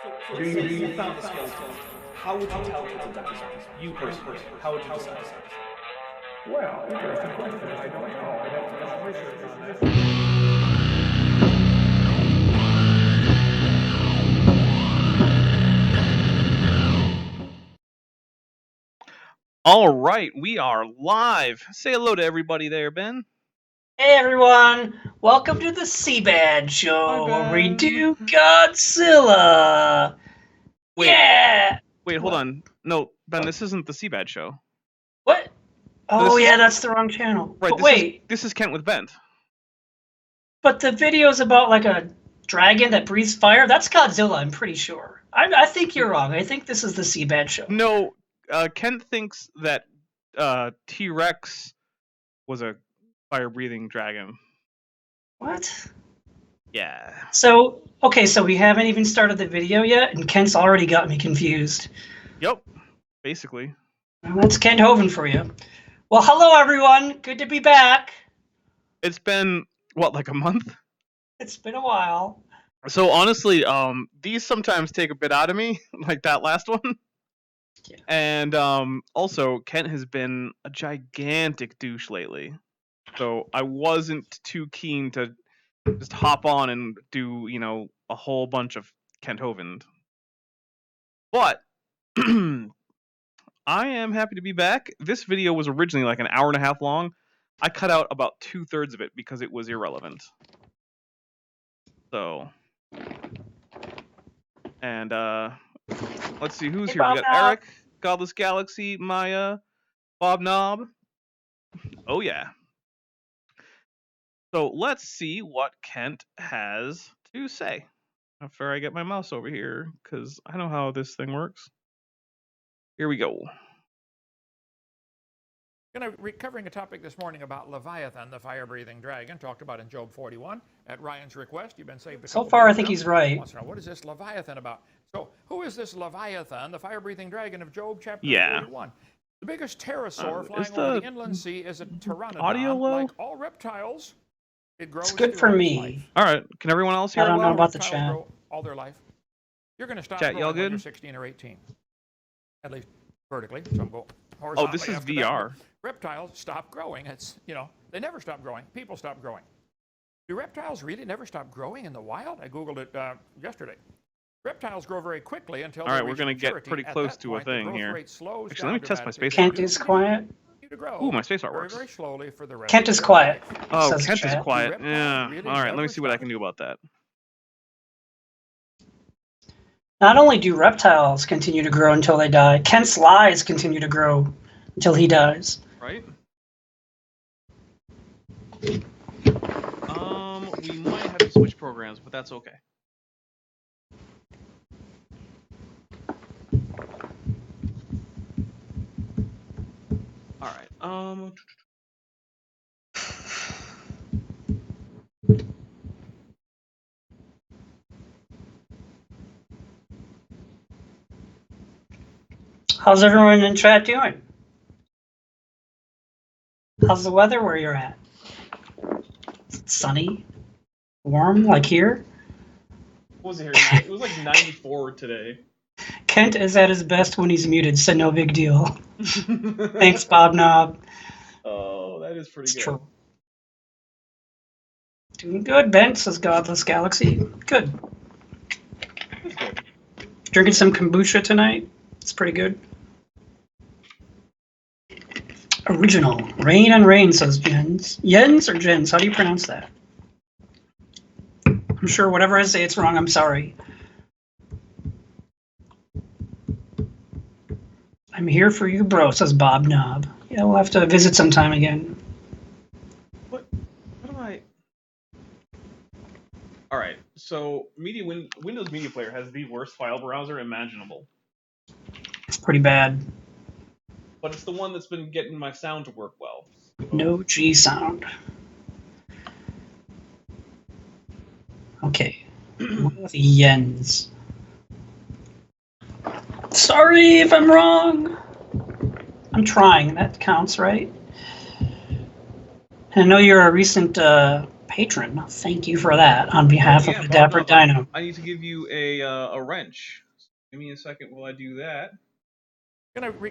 So let's say you found the skeleton. How would you tell it's a dinosaur? You personally, how would you decide? Well, interesting question. I don't know. I'd have to do some research on that. All right, we are live. Say hello to everybody there, Ben. Hey everyone, welcome to the Seabad Show, where we do Godzilla. Wait, yeah. Wait, hold on. No, Ben, this isn't the Seabad Show. What? Oh yeah, that's the wrong channel. Right. But wait, this is Kent with Ben. but the video's about like a dragon that breathes fire. That's Godzilla, I'm pretty sure. I think you're wrong. I think this is the Seabad Show. No, Kent thinks that T-Rex was a fire-breathing dragon. What? Yeah. So we haven't even started the video yet, and Kent's already got me confused. Yep. Basically. Well, that's Kent Hovind for you. Well, hello everyone. Good to be back. It's been what, like a month? It's been a while. So honestly, these sometimes take a bit out of me, like that last one. Yeah. And also, Kent has been a gigantic douche lately. So I wasn't too keen to just hop on and do, a whole bunch of Kent Hovind. But I am happy to be back. This video was originally like an hour and a half long. I cut out about 2/3 of it because it was irrelevant. So, and let's see who's here. We got Eric, Godless Galaxy, Maya, Bob Knob. Oh yeah. So let's see what Kent has to say. After I get my mouse over here, because I know how this thing works. Here we go. Covering a topic this morning about Leviathan, the fire-breathing dragon, talked about in Job 41. At Ryan's request, you've been saved. So far, I think he's right. What is this Leviathan about? So, who is this Leviathan, the fire-breathing dragon of Job chapter 41? The biggest pterosaur flying over the inland sea is a pteranodon. Audio low? Like all reptiles, it grows. It's good for me. Life. All right, can everyone else hear? I don't know about the Reptiles chat. grow all their life. You're going to stop Chat, growing y'all when good? you're 16 or 18, at least vertically. Some go horizontally. Oh, this is after VR. that. Reptiles stop growing. They never stop growing. People stop growing. Do reptiles really never stop growing in the wild? I Googled it yesterday. Reptiles grow very quickly until. All right, we're going to get pretty close to a thing here. Actually, let me test my space. Kent is quiet. Ooh, my spacebar works. Very slowly for the rest Kent is quiet. Oh, says Kent is chat. quiet. Yeah. All right, let me see what I can do about that. Not only do reptiles continue to grow until they die, Kent's lies continue to grow until he dies. Right? We might have to switch programs, but that's okay. All right. How's everyone in chat doing? How's the weather where you're at? Is it sunny? Warm, like here? What was it here? It was like 94 today. Kent is at his best when he's muted, so no big deal. Thanks, Bob Knob. Oh, that is pretty It's good. true. Doing good, Ben, says Godless Galaxy. Good. That's good. Drinking some kombucha tonight. It's pretty good. Original. Rain and rain, says Jens. Jens or Jens? How do you pronounce that? I'm sure whatever I say it's wrong, I'm sorry. I'm here for you, bro, says Bob Knob. Yeah, we'll have to visit sometime again. What do I... All right, so Windows Media Player has the worst file browser imaginable. It's pretty bad. But it's the one that's been getting my sound to work well. No G sound. Okay. Jens. Sorry if I'm wrong. I'm trying. That counts, right? I know you're a recent patron. Thank you for that on behalf Yeah, of the Dapper Dino. I need to give you a wrench. Give me a second while I do that.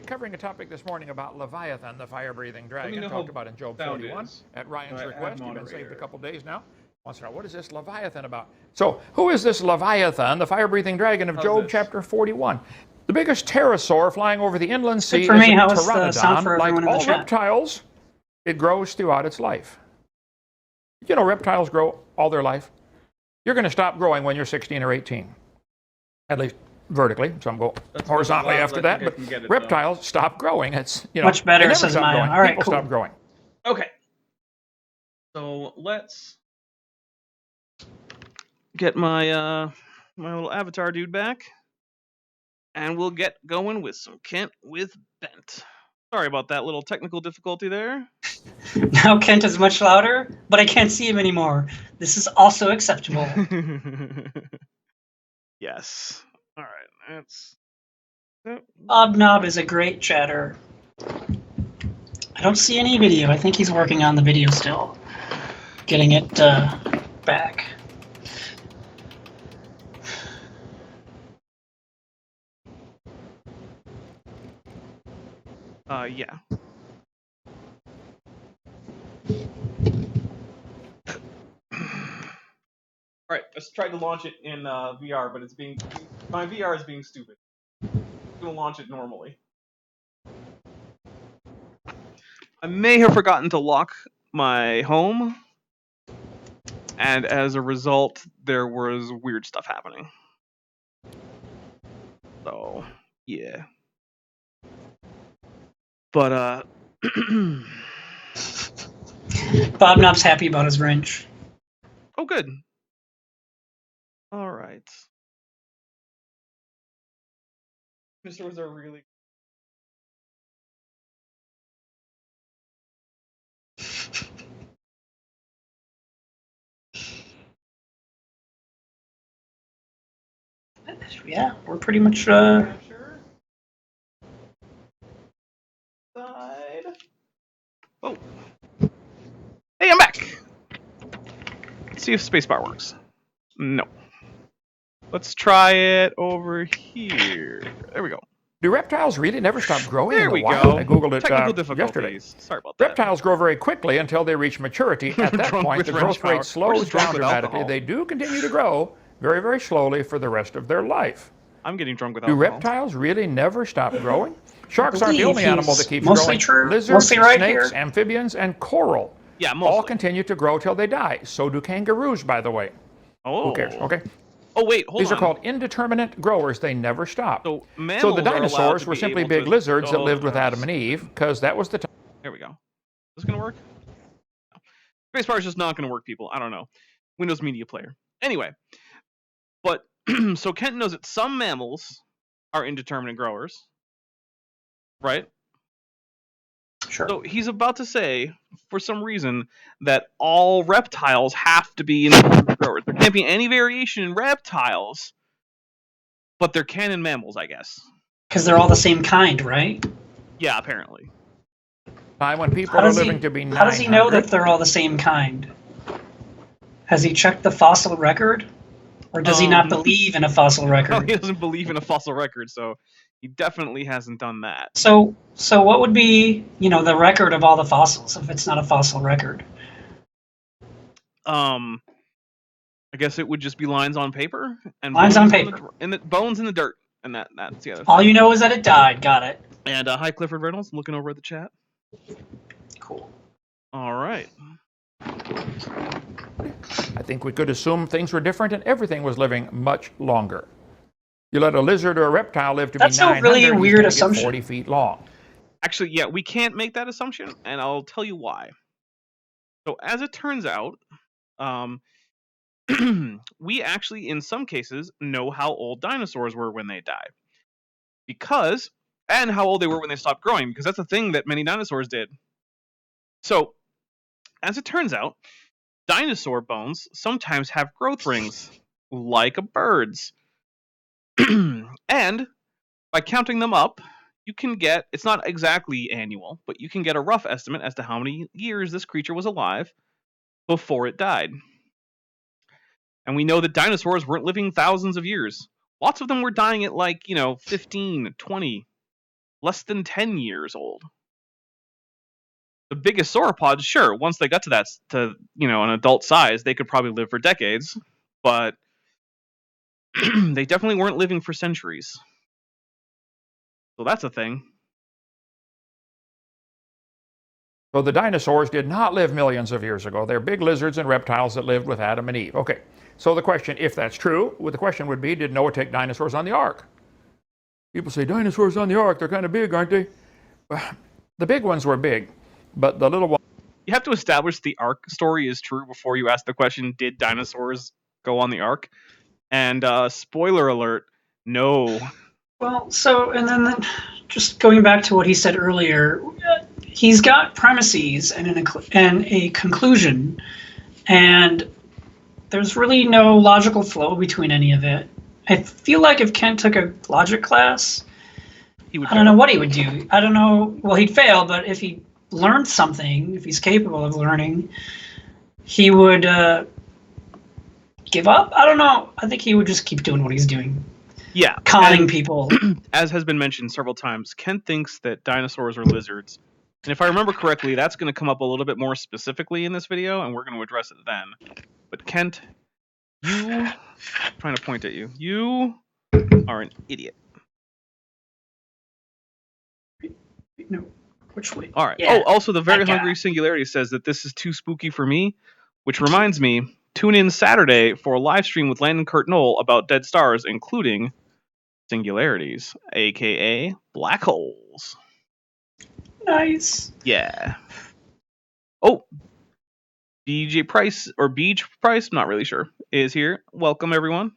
Covering a topic this morning about Leviathan, the fire-breathing dragon, know talked how about in Job sound 41 is. at Ryan's Add request. You've been saved moderator. a couple days now. Wants to know, what is this Leviathan about? So, who is this Leviathan, the fire-breathing dragon of Job chapter 41? The biggest pterosaur flying over the inland sea is for me. a How was the sound for pteranodon. Like everyone in the all chat? reptiles, it grows throughout its life. You know, reptiles grow all their life. You're going to stop growing when you're 16 or 18. At least vertically. Some go horizontally after that. But reptiles stop growing. It's, you know, Much better, they never says stop Maya. growing. All right, People cool. stop growing. Okay. So let's get my my little avatar dude back, and we'll get going with some Kent with Bent. Sorry about that little technical difficulty there. Now Kent is much louder, but I can't see him anymore. This is also acceptable. Yes. All right. That's. Obnob is a great chatter. I don't see any video. I think he's working on the video still. Getting it back. Yeah. All right, let's try to launch it in VR, but my VR is being stupid. I'm gonna launch it normally. I may have forgotten to lock my home, and as a result, there was weird stuff happening. So, yeah. But Bob Knob's happy about his wrench. oh, good. All right. Dinosaurs are really. Yeah, we're pretty much. Side. Oh. Hey, I'm back. Let's see if spacebar works. No. Let's try it over here. There we go. Do reptiles really never stop growing There in the we wild? go. I googled it Technical yesterday. difficulties. Sorry about that. Reptiles grow very quickly until they reach maturity. At that Drunk point, with the wrench growth power. rate We're slows just drunk down with dramatically. alcohol. They do continue to grow very, very slowly for the rest of their life. I'm getting drunk with Do alcohol. reptiles really never stop growing? Sharks aren't the believe only animal he's that keeps mostly growing. true, Lizards, mostly right snakes, here. amphibians, and coral Yeah, mostly. all continue to grow till they die. So do kangaroos, by the way. Oh. Who cares? Okay. Oh, wait, hold on. These are called indeterminate growers. They never stop. So So mammals the are allowed dinosaurs to were be simply able big to- lizards that Oh, lived with Adam and Eve, because that was the time. There we go. Is this gonna work? No. Spacebar is just not gonna work, people. I don't know. Windows Media Player. Anyway, but so Kent knows that some mammals are indeterminate growers, right? Sure. So he's about to say, for some reason, that all reptiles have to be indeterminate growers. There can't be any variation in reptiles, but there can in mammals, I guess. Because they're all the same kind, right? Yeah, apparently. Time when people How are does living he, to be 900. how does he know that they're all the same kind? Has he checked the fossil record? Or does he not believe in a fossil No, record? he doesn't believe in a fossil record, so he definitely hasn't done that. So what would be, the record of all the fossils if it's not a fossil record? I guess it would just be lines on paper and Lines on paper. and the bones in the dirt, and that's the other All thing. you know is that it died. Got it. And hi, Clifford Reynolds, looking over at the chat. Cool. All right. I think we could assume things were different and everything was living much longer. You let a lizard or a reptile live to That's be a 900, really he's weird gonna get assumption. 40 feet long. Actually, yeah, we can't make that assumption, and I'll tell you why. So, as it turns out, we actually, in some cases, know how old dinosaurs were when they died. And how old they were when they stopped growing, because that's a thing that many dinosaurs did. So, as it turns out, dinosaur bones sometimes have growth rings, like a bird's. And by counting them up, you can get, it's not exactly annual, but you can get a rough estimate as to how many years this creature was alive before it died. And we know that dinosaurs weren't living thousands of years. Lots of them were dying at 15, 20, less than 10 years old. The biggest sauropods, sure, once they got to an adult size, they could probably live for decades, but they definitely weren't living for centuries. So that's a thing. So the dinosaurs did not live millions of years ago. They're big lizards and reptiles that lived with Adam and Eve. Okay, so the question, if that's true, the question would be, did Noah take dinosaurs on the ark? People say, dinosaurs on the ark, they're kind of big, aren't they? The big ones were big, but the little ones... You have to establish the ark story is true before you ask the question, did dinosaurs go on the ark? And spoiler alert, no. Well, so, and then just going back to what he said earlier, he's got premises and a conclusion, and there's really no logical flow between any of it. I feel like if Kent took a logic class, I don't know what he would do. I don't know. Well, he'd fail, but if he learned something, if he's capable of learning, he would give up. I don't know. I think he would just keep doing what he's doing. Yeah. Conning people. As has been mentioned several times, Kent thinks that dinosaurs are lizards. And if I remember correctly, that's going to come up a little bit more specifically in this video, and we're going to address it then. But Kent, I'm trying to point at you. You are an idiot. No, which way? All right. Yeah, oh, also, the Very that guy. Hungry Singularity says that this is too spooky for me, which reminds me, tune in Saturday for a live stream with Landon Kurt Knoll about dead stars, including singularities, aka black holes. Nice. Yeah. Oh, BJ Price or Beach Price, I'm not really sure, is here. Welcome everyone.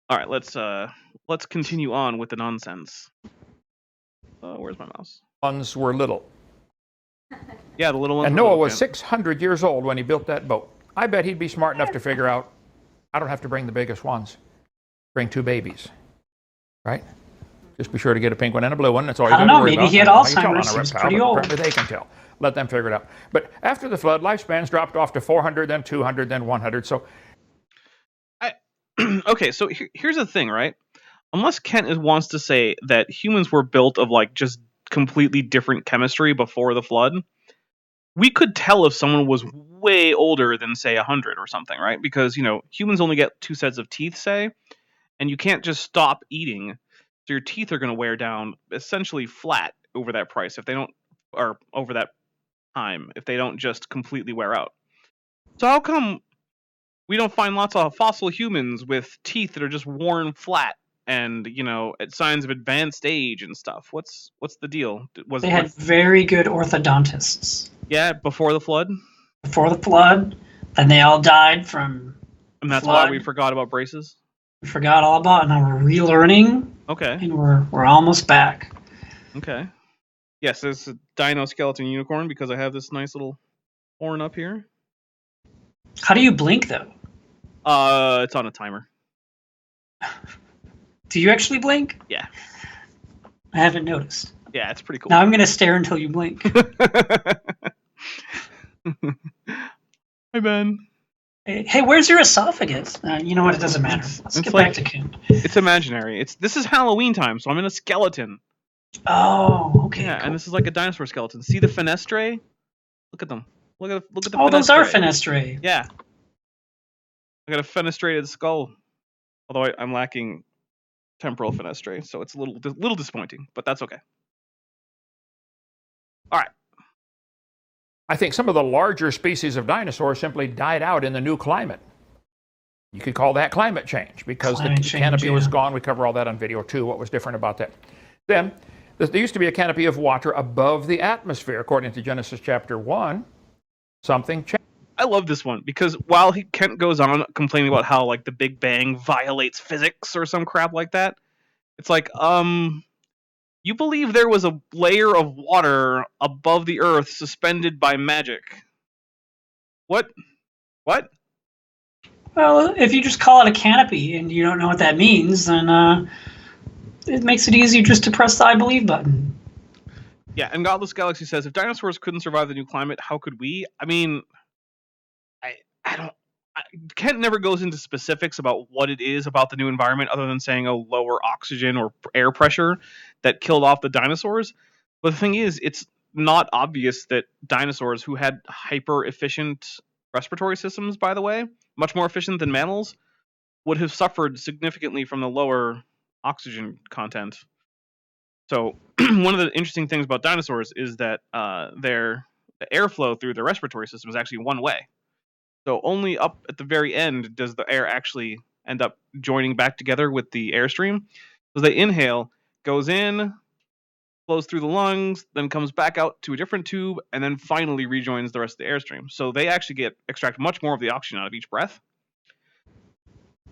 All right, let's continue on with the nonsense. Where's my mouse? Ones were little. Yeah, the little ones. And were Noah little, was Kent. 600 years old when he built that boat. I bet he'd be smart enough to figure out, I don't have to bring the biggest ones. Bring 2 babies, right? Just be sure to get a pink one and a blue one. That's all you got to worry about. Maybe he had I don't know how you tell Alzheimer's. on a He's reptile, pretty but old. apparently they can tell. Let them figure it out. But after the flood, lifespans dropped off to 400, then 200, then 100. So, Okay, so here's the thing, right? Unless Kent wants to say that humans were built of just completely different chemistry before the flood, we could tell if someone was way older than, say, 100 or something, right? Because, humans only get 2 sets of teeth, say, and you can't just stop eating. So your teeth are going to wear down essentially flat over that price if they don't, or over that time, if they don't just completely wear out. So how come we don't find lots of fossil humans with teeth that are just worn flat and, at signs of advanced age and stuff? What's the deal? They had very good orthodontists. Yeah, before the flood? Before the flood, and they all died from And that's flood. why we forgot about braces? We forgot all about it. Now we're relearning, Okay, and we're almost back. okay. Yes, it's a dino skeleton unicorn because I have this nice little horn up here. How do you blink, though? It's on a timer. Do you actually blink? Yeah. I haven't noticed. Yeah, it's pretty cool. Now I'm going to stare until you blink. Hi, Ben. Hey, where's your esophagus? You know what? It doesn't matter. Let's it's get like- back to Kent. It's imaginary. This is Halloween time, so I'm in a skeleton. Oh, okay. Yeah, cool. and this is like a dinosaur skeleton. See the fenestrae? Look at them. Look at the Oh, those are fenestrae. fenestrae. Yeah. I got a fenestrated skull. Although I'm lacking temporal fenestrae, so it's a little disappointing, but that's okay. All right. I think some of the larger species of dinosaurs simply died out in the new climate. You could call that climate change because Climate the change, canopy was yeah. gone. We cover all that on video too, what was different about that. Then, there used to be a canopy of water above the atmosphere, according to Genesis chapter 1. Something changed. I love this one because while Kent goes on complaining about how the Big Bang violates physics or some crap like that, it's like, you believe there was a layer of water above the earth suspended by magic. What? What? Well, if you just call it a canopy and you don't know what that means, then it makes it easier just to press the I believe button. Yeah, and Godless Galaxy says, if dinosaurs couldn't survive the new climate, how could we? I mean, Kent never goes into specifics about what it is about the new environment, other than saying a lower oxygen or air pressure that killed off the dinosaurs. But the thing is, it's not obvious that dinosaurs, who had hyper efficient respiratory systems, by the way, much more efficient than mammals, would have suffered significantly from the lower oxygen content. So one of the interesting things about dinosaurs is that the airflow through their respiratory system is actually one way. So only up at the very end does the air actually end up joining back together with the airstream. So they inhale, goes in, flows through the lungs, then comes back out to a different tube, and then finally rejoins the rest of the airstream. So they actually extract much more of the oxygen out of each breath.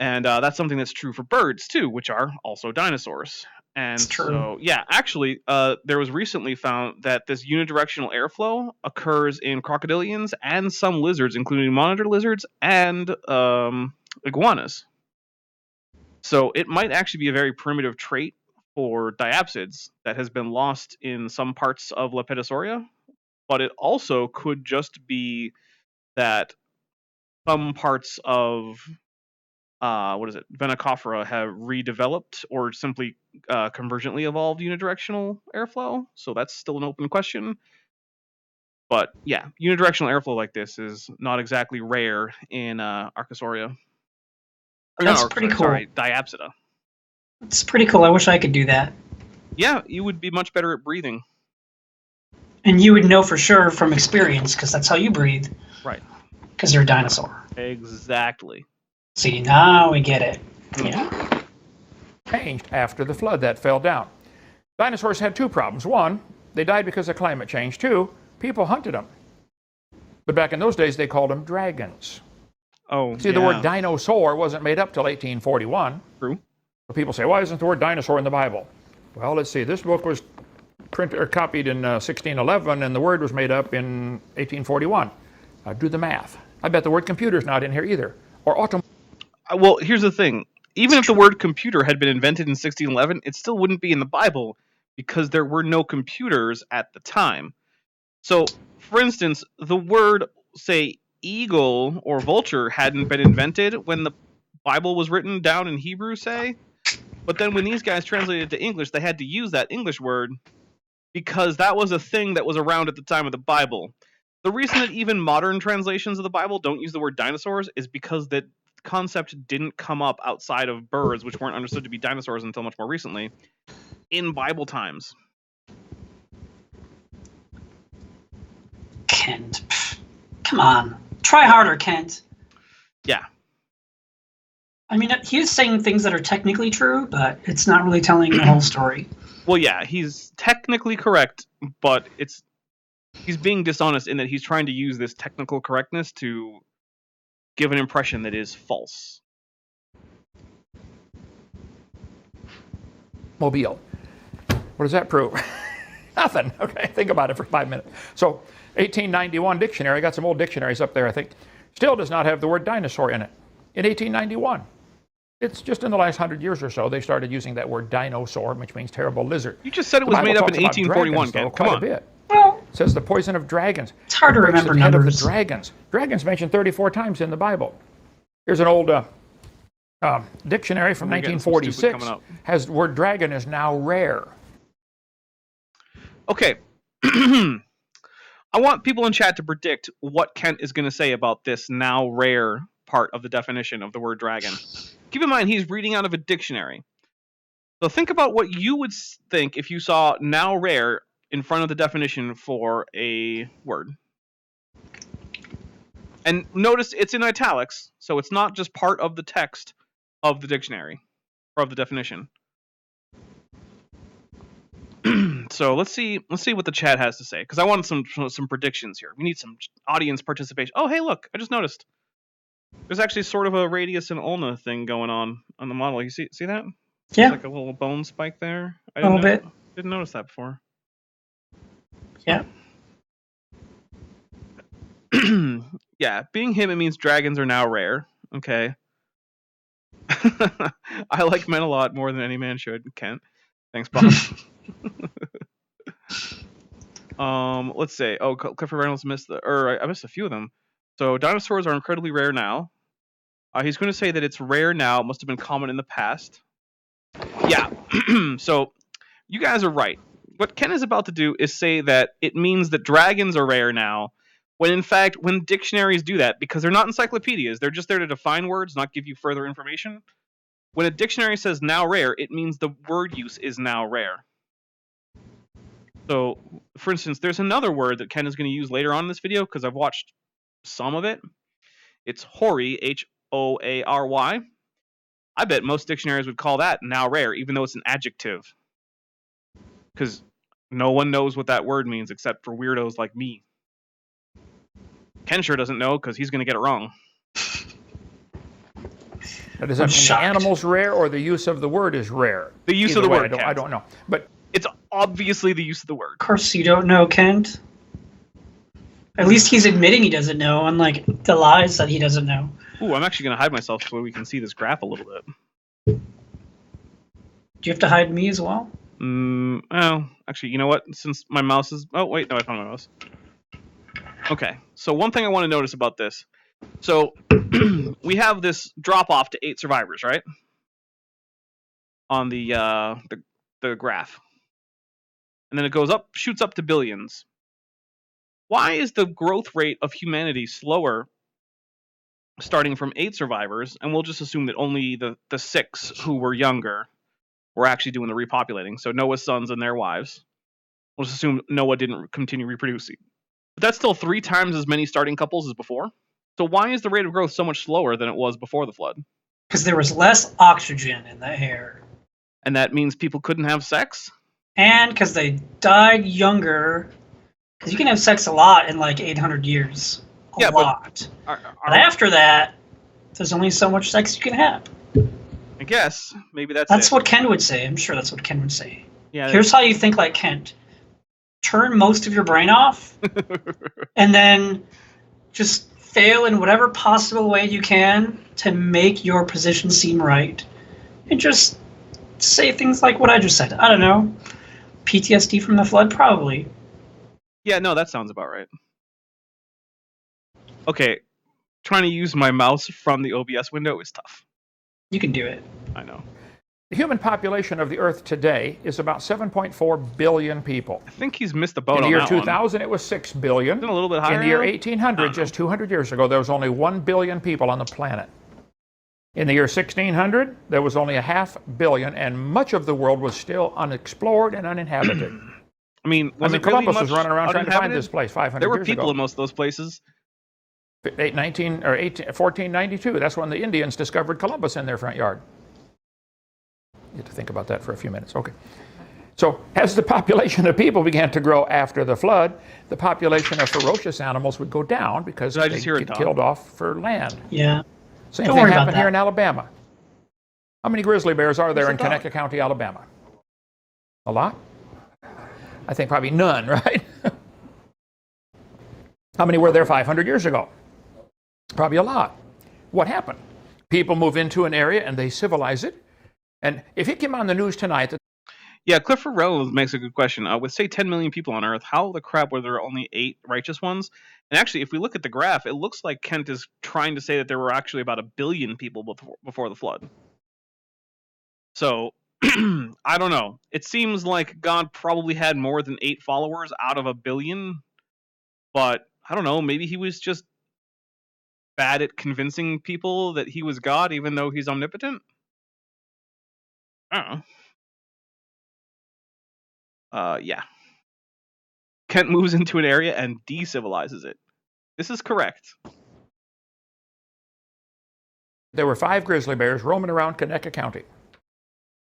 And that's something that's true for birds too, which are also dinosaurs. And so, yeah, actually, there was recently found that this unidirectional airflow occurs in crocodilians and some lizards, including monitor lizards and iguanas. So it might actually be a very primitive trait for diapsids that has been lost in some parts of Lepidosauria, but it also could just be that some parts of Venicophora have redeveloped or simply convergently evolved unidirectional airflow. So that's still an open question. But yeah, unidirectional airflow like this is not exactly rare in Archosauria. That's pretty cool. Sorry, Diapsida. It's pretty cool. I wish I could do that. Yeah, you would be much better at breathing. And you would know for sure from experience, because that's how you breathe. Right. Because you're a dinosaur. Exactly. See, now we get it. Yeah. Changed after the flood that fell down. Dinosaurs had two problems. One, they died because of climate change. Two, people hunted them. But back in those days, they called them dragons. Oh, see, the word dinosaur wasn't made up till 1841. True. So people say, why isn't the word dinosaur in the Bible? Well, let's see. This book was printed or copied in 1611, and the word was made up in 1841. Do the math. I bet the word computer's not in here either. Or well, here's the thing. Even if the word computer had been invented in 1611, it still wouldn't be in the Bible because there were no computers at the time. So, for instance, the word, say, eagle or vulture hadn't been invented when the Bible was written down in Hebrew, say. But then when these guys translated it to English, they had to use that English word because that was a thing that was around at the time of the Bible. The reason that even modern translations of the Bible don't use the word dinosaurs is because that concept didn't come up outside of birds, which weren't understood to be dinosaurs until much more recently, in Bible times. Kent. Come on. Try harder, Kent. Yeah. I mean, he's saying things that are technically true, but it's not really telling the whole story. Well, yeah, he's technically correct, but he's being dishonest in that he's trying to use this technical correctness to give an impression that is false. Mobile. What does that prove? Nothing. Okay, think about it for 5 minutes. So, 1891 dictionary, I got some old dictionaries up there, I think, still does not have the word dinosaur in it. In 1891. It's just in the last 100 years or so they started using that word dinosaur, which means terrible lizard. You just said it was made up in 1841, Ken. Come on. It says the poison of dragons. It's hard to remember numbers. Of the dragons. Dragons mentioned 34 times in the Bible. Here's an old dictionary from 1946. Has the word dragon is now rare. Okay. I want people in chat to predict what Kent is going to say about this now rare part of the definition of the word dragon. Keep in mind, he's reading out of a dictionary. So think about what you would think if you saw now rare in front of the definition for a word. And notice it's in italics, so it's not just part of the text of the dictionary or of the definition. So let's see what the chat has to say, because I want some predictions here. We need some audience participation. Oh, hey, look, I just noticed. There's actually sort of a radius and ulna thing going on the model. You see that? Yeah. There's like a little bone spike there. A little bit. Didn't notice that before. Yeah. Yeah, being him, it means dragons are now rare. Okay. I like men a lot more than any man should, Kent. Thanks, Bob. Let's say, Clifford Reynolds missed I missed a few of them. So dinosaurs are incredibly rare now. He's going to say that it's rare now. It must have been common in the past. Yeah. So you guys are right. What Ken is about to do is say that it means that dragons are rare now, when in fact, when dictionaries do that, because they're not encyclopedias, they're just there to define words, not give you further information. When a dictionary says now rare, it means the word use is now rare. So, for instance, there's another word that Ken is going to use later on in this video, because I've watched some of it. It's hoary, H-O-A-R-Y. I bet most dictionaries would call that now rare, even though it's an adjective. Because no one knows what that word means except for weirdos like me. Ken sure doesn't know, because he's going to get it wrong. Now, does that mean the animal's rare or the use of the word is rare? The use Either of the way, word, I don't know. But it's obviously the use of the word. Of course you don't know, Kent. At least he's admitting he doesn't know, unlike the lies that he doesn't know. Ooh, I'm actually going to hide myself so we can see this graph a little bit. Do you have to hide me as well? Well, actually, you know what? Since my mouse is... Oh, wait, no, I found my mouse. Okay, so one thing I want to notice about this. So, we have this drop-off to 8 survivors, right? On the graph. And then it goes up, shoots up to billions. Why is the growth rate of humanity slower starting from 8 survivors, and we'll just assume that only the 6 who were younger were actually doing the repopulating, so Noah's sons and their wives. We'll just assume Noah didn't continue reproducing. But that's still 3 times as many starting couples as before. So why is the rate of growth so much slower than it was before the flood? Because there was less oxygen in the air. And that means people couldn't have sex? And because they died younger. Because you can have sex a lot in like 800 years. A lot. But after that, there's only so much sex you can have. I guess. Maybe that's what Ken would say. I'm sure that's what Ken would say. Yeah. Here's how you think like Kent. Turn most of your brain off. And then just fail in whatever possible way you can to make your position seem right. And just say things like what I just said. I don't know. PTSD from the flood, probably. Yeah, no, that sounds about right. Okay, trying to use my mouse from the OBS window is tough. You can do it. I know. the human population of the Earth today is about 7.4 billion people. I think he's missed the boat in the on year that 2000, it was 6 billion. Isn't it a little bit higher In the year now? 1800, just 200 years ago, there was only 1 billion people on the planet. In the year 1600, there was only 500 million, and much of the world was still unexplored and uninhabited. I mean, was it Columbus really was running around trying to find this place 500 There were years people ago. in most of those places. 1492, that's when the Indians discovered Columbus in their front yard. You have to think about that for a few minutes. Okay. So as the population of people began to grow after the flood, the population of ferocious animals would go down because they get killed off for land. Yeah. Same thing happened here in Alabama. How many grizzly bears are there in Connecticut County, Alabama? A lot? I think probably none, right? How many were there 500 years ago? Probably a lot. What happened? People move into an area and they civilize it. And if it came on the news tonight that... Yeah, Clifford Reynolds makes a good question. With, say, 10 million people on Earth, how the crap were there only 8 righteous ones? And actually, if we look at the graph, it looks like Kent is trying to say that there were actually about 1 billion people before the flood. So, I don't know. It seems like God probably had more than 8 followers out of 1 billion. But, I don't know, maybe he was just bad at convincing people that he was God, even though he's omnipotent? I don't know. Yeah. Kent moves into an area and decivilizes it. This is correct. there were 5 grizzly bears roaming around Connecticut County.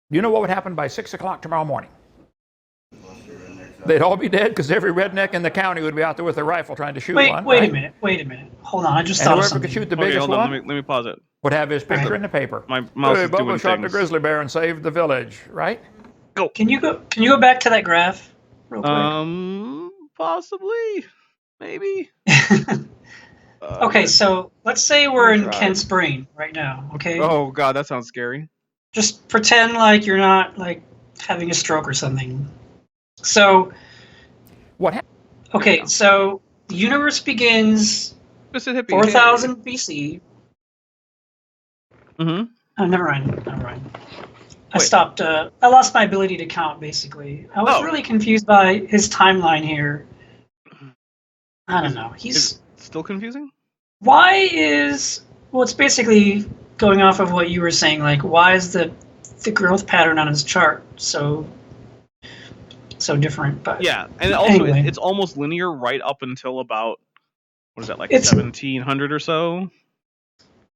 You know what would happen by 6 o'clock tomorrow morning? They'd all be dead because every redneck in the county would be out there with a rifle trying to shoot one. Wait a minute. Hold on, I just thought of something. Whoever could shoot the biggest one, let me pause it. would have his picture in the paper. My mouse is doing Bubba shot the things. grizzly bear and saved the village, right? Go. Can you go back to that graph real quick? Possibly. Maybe. Okay, so let's say we're in Kent's brain right now, okay? Oh god, that sounds scary. Just pretend like you're not like having a stroke or something. So what happened? Okay, so the universe begins Twisted Hippie. 4000 BC. Mm-hmm. Oh, never mind. I Wait. stopped. I lost my ability to count, basically. I was really confused by his timeline here. I don't know. Is it still confusing? Why is... Well, it's basically going off of what you were saying. Like, why is the growth pattern on his chart so different? But yeah, and also anyway. it's almost linear right up until about, what is that, like It's 1700 or so?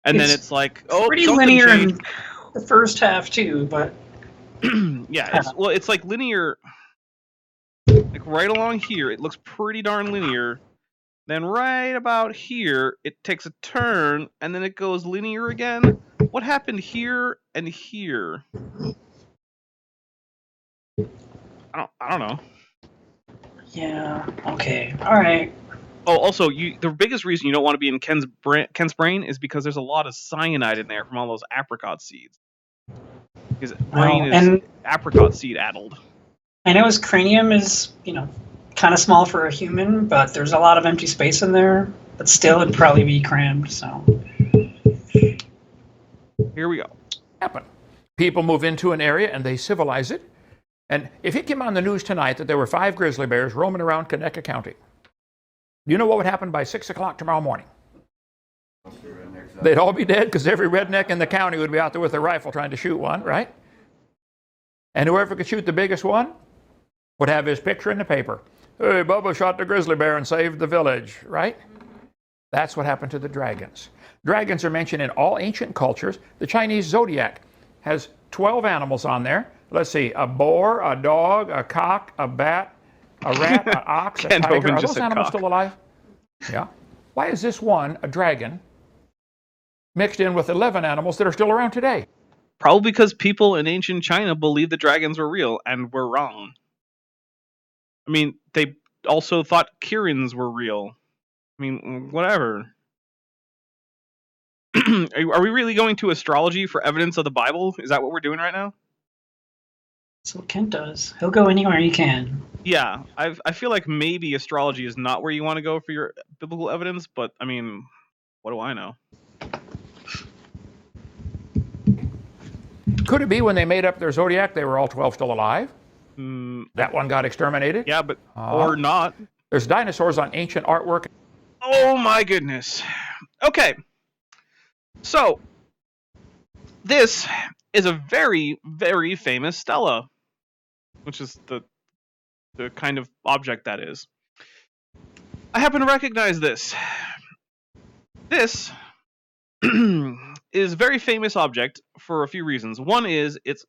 And then it's like, oh, pretty something linear changed. in the first half too, but yeah, it's like linear, like right along here. It looks pretty darn linear. Then right about here, it takes a turn, and then it goes linear again. What happened here and here? I don't know. yeah. Okay. All right. Oh, also, the biggest reason you don't want to be in Ken's brain is because there's a lot of cyanide in there from all those apricot seeds. His brain is apricot seed addled. I know his cranium is, kind of small for a human, but there's a lot of empty space in there. But still, it'd probably be crammed. So here we go. Happen. People move into an area and they civilize it. And if it came on the news tonight that there were 5 grizzly bears roaming around Conecuh County, you know what would happen by 6 o'clock tomorrow morning? They'd all be dead because every redneck in the county would be out there with a rifle trying to shoot one, right? And whoever could shoot the biggest one would have his picture in the paper. Hey, Bubba shot the grizzly bear and saved the village, right? That's what happened to the dragons. Dragons are mentioned in all ancient cultures. The Chinese zodiac has 12 animals on there. Let's see, a boar, a dog, a cock, a bat, a rat, an ox, a tiger. Are those animals still alive? Yeah. Why is this one, a dragon, mixed in with 11 animals that are still around today? Probably because people in ancient China believed the dragons were real and were wrong. I mean, they also thought Kirins were real. I mean, whatever. Are we really going to astrology for evidence of the Bible? Is that what we're doing right now? That's what Kent does. He'll go anywhere he can. Yeah, I feel like maybe astrology is not where you want to go for your biblical evidence, but I mean, what do I know? Could it be when they made up their zodiac, they were all 12 still alive? That one got exterminated? Yeah, but or not. There's dinosaurs on ancient artwork. Oh my goodness. Okay. So, this is a very, very famous stela, which is the kind of object that is. I happen to recognize this. This is a very famous object for a few reasons. One is it's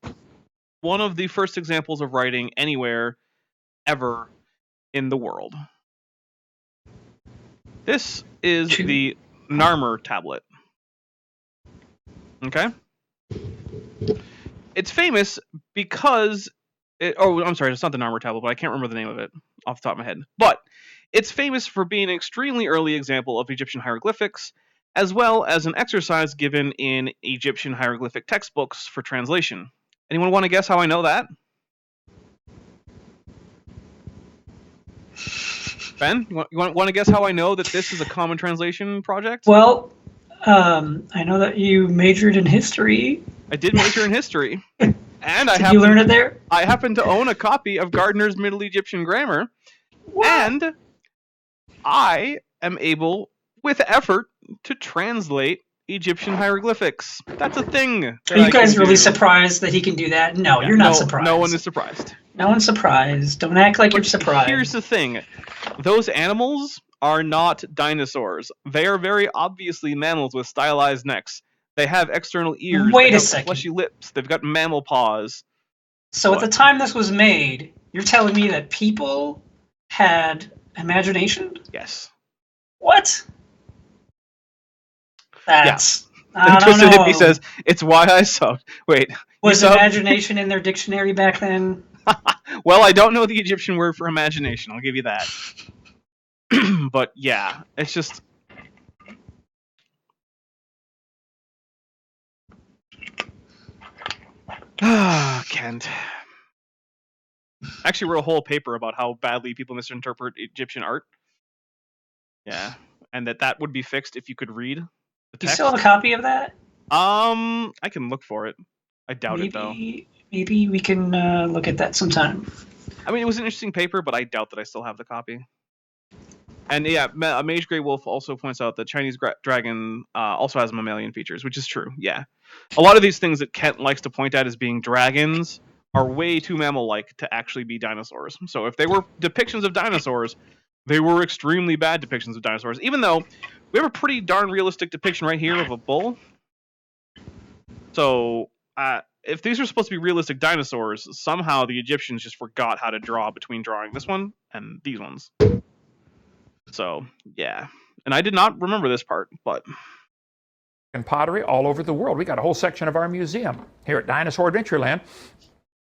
one of the first examples of writing anywhere ever in the world. This is the Narmer tablet. Okay? It's famous because... I'm sorry, it's not the Narmer tablet, but I can't remember the name of it off the top of my head. But it's famous for being an extremely early example of Egyptian hieroglyphics, as well as an exercise given in Egyptian hieroglyphic textbooks for translation. Anyone want to guess how I know that? Ben, you want to guess how I know that this is a common translation project? Well, I know that you majored in history. I did major in history. And Did you learn it there? I happen to own a copy of Gardner's Middle Egyptian Grammar. What? And I am able, with effort, to translate Egyptian hieroglyphics. That's a thing. Are you guys really surprised that he can do that? No, you're not surprised. No one is surprised. No one's surprised. Don't act like you're surprised. Here's the thing. Those animals are not dinosaurs. They are very obviously mammals with stylized necks. They have external ears. Wait a second. Fleshy lips. They've got mammal paws. So at the time this was made, you're telling me that people had imagination? Yes. What? That's... Yeah. I don't Twisted know. Hippie says, it's why I subbed. Wait. Was imagination in their dictionary back then? Well, I don't know the Egyptian word for imagination. I'll give you that. But yeah, it's just... Kent. Actually wrote a whole paper about how badly people misinterpret Egyptian art. Yeah. and that would be fixed if you could read the Do you text. still have a copy of that? I can look for it. I doubt it though. Maybe we can look at that sometime. I mean, it was an interesting paper, but I doubt that I still have the copy. And yeah, Mage Grey Wolf also points out that Chinese dragon also has mammalian features, which is true. Yeah, a lot of these things that Kent likes to point at as being dragons are way too mammal-like to actually be dinosaurs. So if they were depictions of dinosaurs, they were extremely bad depictions of dinosaurs. Even though we have a pretty darn realistic depiction right here of a bull. So if these are supposed to be realistic dinosaurs, somehow the Egyptians just forgot how to draw between drawing this one and these ones. So, yeah. And I did not remember this part, but... And pottery all over the world. We got a whole section of our museum here at Dinosaur Adventureland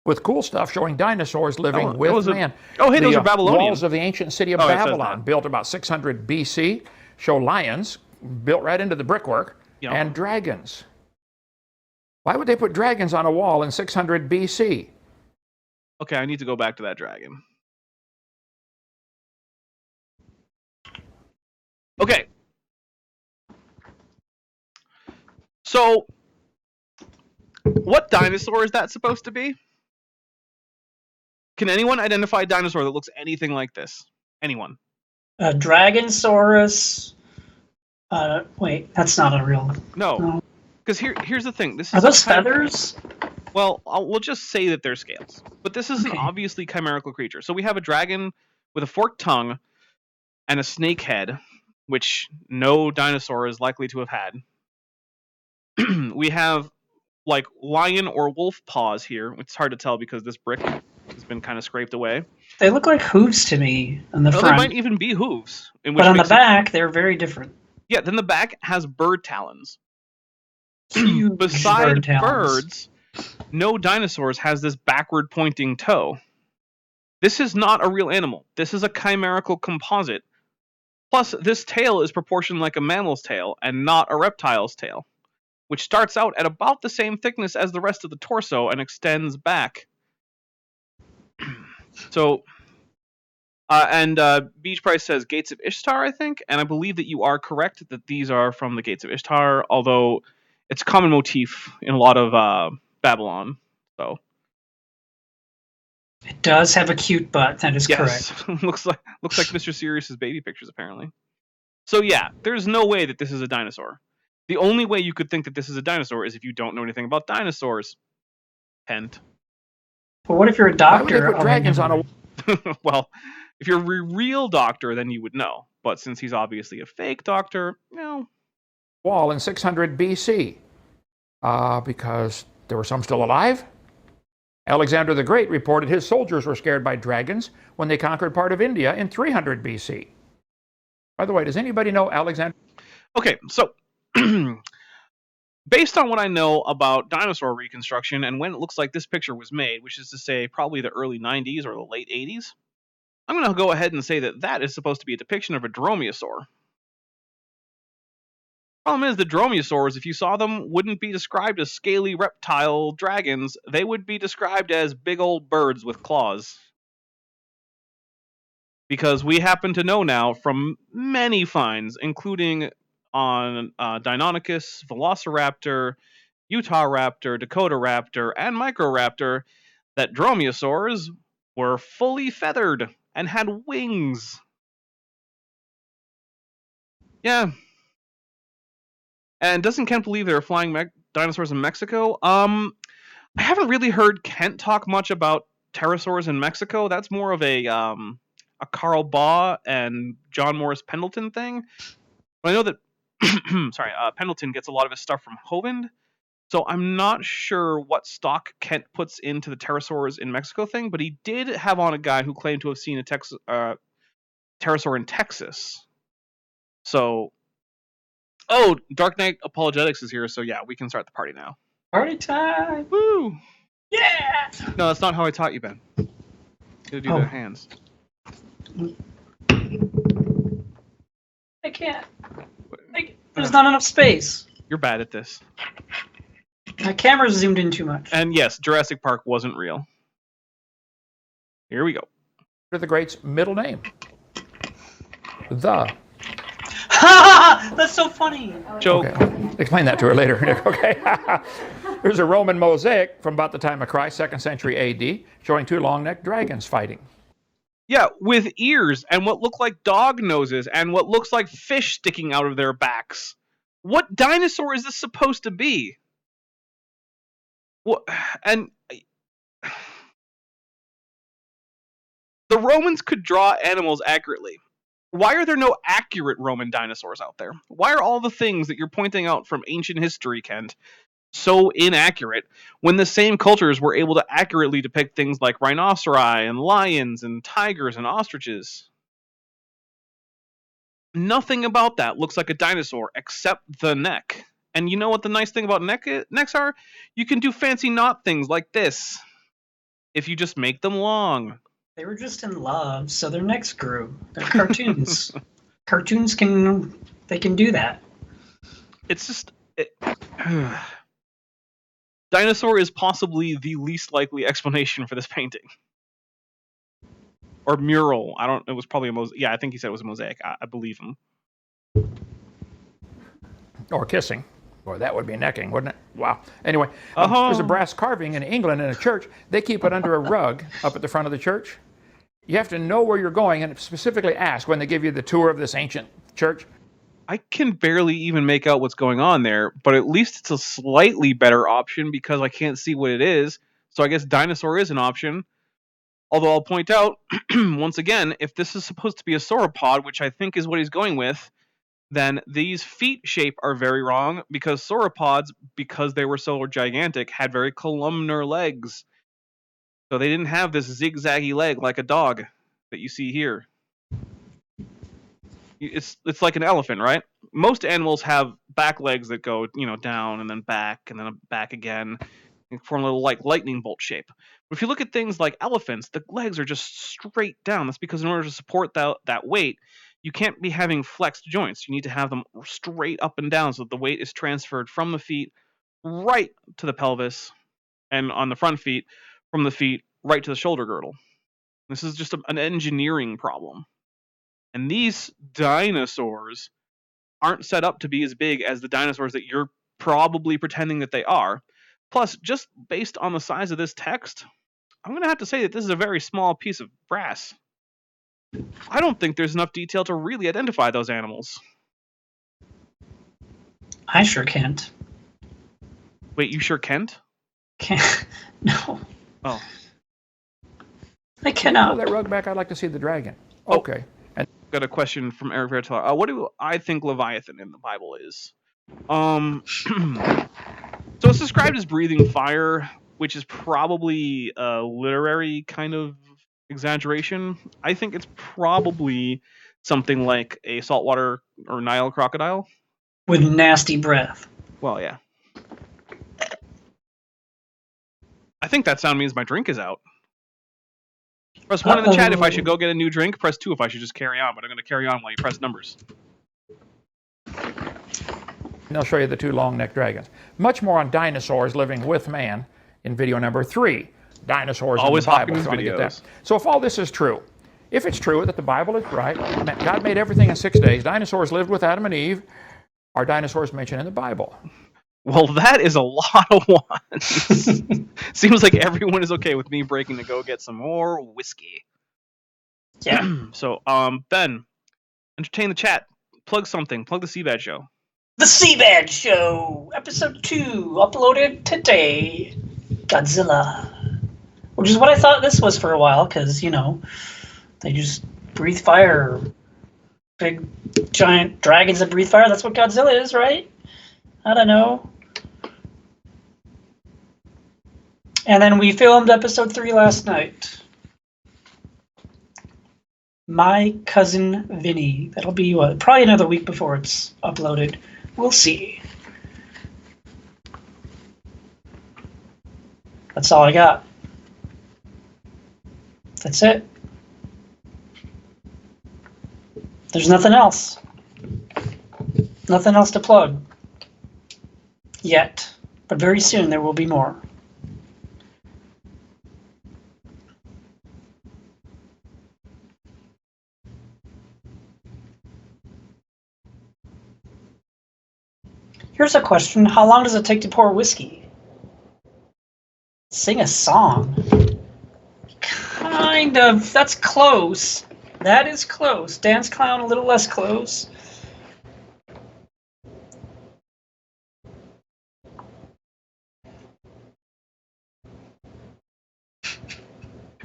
with cool stuff showing dinosaurs living with man. Oh, hey, those are The Babylonian. walls of the ancient city of Babylon, built about 600 BC, show lions built right into the brickwork, and dragons. Why would they put dragons on a wall in 600 BC? Okay, I need to go back to that dragon. Okay. So, what dinosaur is that supposed to be? Can anyone identify a dinosaur that looks anything like this? Anyone? Dragonsaurus. Wait, that's not a real. No. Because here's the thing. This Are is those feathers? Well, we'll just say that they're scales. But this is an obviously chimerical creature. So we have a dragon with a forked tongue and a snake head, which no dinosaur is likely to have had. We have like lion or wolf paws here. It's hard to tell because this brick has been kind of scraped away. They look like hooves to me on the front. They might even be hooves. But on the back, they're very different. Yeah, then the back has bird talons. Huge Besides bird talons. birds, no dinosaurs has this backward pointing toe. This is not a real animal. This is a chimerical composite. Plus, this tail is proportioned like a mammal's tail and not a reptile's tail, which starts out at about the same thickness as the rest of the torso and extends back. So, Beach Price says Gates of Ishtar, I think, and I believe that you are correct that these are from the Gates of Ishtar, although it's a common motif in a lot of Babylon. So it does have a cute butt. That is yes. correct. looks like Mr. Sirius's baby pictures apparently. So yeah, there's no way that this is a dinosaur. The only way you could think that this is a dinosaur is if you don't know anything about dinosaurs. Kent. Well, what if you're a doctor? Why would they put dragons on a Well, if you're a real doctor, then you would know. But since he's obviously a fake doctor, no. wall in 600 BC? Because there were some still alive? Alexander the Great reported his soldiers were scared by dragons when they conquered part of India in 300 BC. By the way, does anybody know Alexander? Okay, so based on what I know about dinosaur reconstruction and when it looks like this picture was made, which is to say probably the early 90s or the late 80s, I'm going to go ahead and say that that is supposed to be a depiction of a dromaeosaur. Problem is, the dromaeosaurs, if you saw them, wouldn't be described as scaly reptile dragons. They would be described as big old birds with claws. Because we happen to know now from many finds, including on Deinonychus, Velociraptor, Utah Raptor, Dakota Raptor, and Microraptor, that dromaeosaurs were fully feathered and had wings. Yeah. And doesn't Kent believe there are flying dinosaurs in Mexico? I haven't really heard Kent talk much about pterosaurs in Mexico. That's more of a Carl Baugh and John Morris Pendleton thing. But I know that Pendleton gets a lot of his stuff from Hovind. So I'm not sure what stock Kent puts into the pterosaurs in Mexico thing, but he did have on a guy who claimed to have seen a pterosaur in Texas. So, Dark Knight Apologetics is here, so yeah, we can start the party now. Party time! Woo! Yeah! No, that's not how I taught you, Ben. You gotta do the hands. I can't. There's not enough space. You're bad at this. My camera's zoomed in too much. And yes, Jurassic Park wasn't real. Here we go. The Great's middle name? The. That's so funny. Joke. Okay. Explain that to her later, Nick. Okay. There's a Roman mosaic from about the time of Christ, 2nd century AD, showing 2 long-necked dragons fighting. Yeah, with ears and what look like dog noses and what looks like fish sticking out of their backs. What dinosaur is this supposed to be? What? And the Romans could draw animals accurately. Why are there no accurate Roman dinosaurs out there? Why are all the things that you're pointing out from ancient history, Kent, so inaccurate when the same cultures were able to accurately depict things like rhinoceri and lions and tigers and ostriches? Nothing about that looks like a dinosaur except the neck. And you know what the nice thing about necks are? You can do fancy knot things like this if you just make them long. They were just in love, so their necks grew. They're cartoons. Cartoons can do that. It's just dinosaur is possibly the least likely explanation for this painting. Or mural. I don't. It was probably a mosaic. Yeah, I think he said it was a mosaic. I believe him. Or kissing. Boy, that would be necking, wouldn't it? Wow. Anyway, there's a brass carving in England in a church. They keep it under a rug up at the front of the church. You have to know where you're going and specifically ask when they give you the tour of this ancient church. I can barely even make out what's going on there, but at least it's a slightly better option because I can't see what it is. So I guess dinosaur is an option. Although I'll point out, once again, if this is supposed to be a sauropod, which I think is what he's going with, then these feet shape are very wrong because sauropods, because they were so gigantic, had very columnar legs. So they didn't have this zigzaggy leg like a dog that you see here. It's like an elephant, right? Most animals have back legs that go, down and then back again, and form a little like lightning bolt shape. But if you look at things like elephants, the legs are just straight down. That's because in order to support that weight, you can't be having flexed joints. You need to have them straight up and down so that the weight is transferred from the feet right to the pelvis, and on the front feet, from the feet right to the shoulder girdle. This is just an engineering problem. And these dinosaurs aren't set up to be as big as the dinosaurs that you're probably pretending that they are. Plus, just based on the size of this text, I'm going to have to say that this is a very small piece of brass. I don't think there's enough detail to really identify those animals. I sure can't. Wait, you sure can't? Can't. No. Oh. I Pull cannot. that rug back. I'd like to see the dragon. Okay. And Got a question from Eric Vertella. What do I think leviathan in the Bible is? So it's described as breathing fire, which is probably a literary kind of exaggeration. I think it's probably something like a saltwater or Nile crocodile. With nasty breath. Well, yeah. I think that sound means my drink is out. Press 1 in the chat if I should go get a new drink. Press 2 if I should just carry on. But I'm going to carry on while you press numbers. And I'll show you the 2 long-necked dragons. Much more on dinosaurs living with man in video number 3. Dinosaurs Always in the Bible. Hopkins So I wanna get videos. that. So if all this is true, if it's true that the Bible is right, God made everything in 6 days, dinosaurs lived with Adam and Eve, are dinosaurs mentioned in the Bible? Well, that is a lot of ones. Seems like everyone is okay with me breaking to go get some more whiskey. Yeah. So, Ben, entertain the chat. Plug something. Plug the Seabad Show. The Seabad Show, episode 2, uploaded today. Godzilla. Which is what I thought this was for a while, because, they just breathe fire. Big, giant dragons that breathe fire. That's what Godzilla is, right? I don't know. And then we filmed episode 3 last night. My Cousin Vinny. That'll be, probably another week before it's uploaded. We'll see. That's all I got. That's it. There's nothing else. Nothing else to plug. Yet. But very soon there will be more. Here's a question. How long does it take to pour whiskey? Sing a song. Kind of. That's close. That is close. Dance clown, a little less close.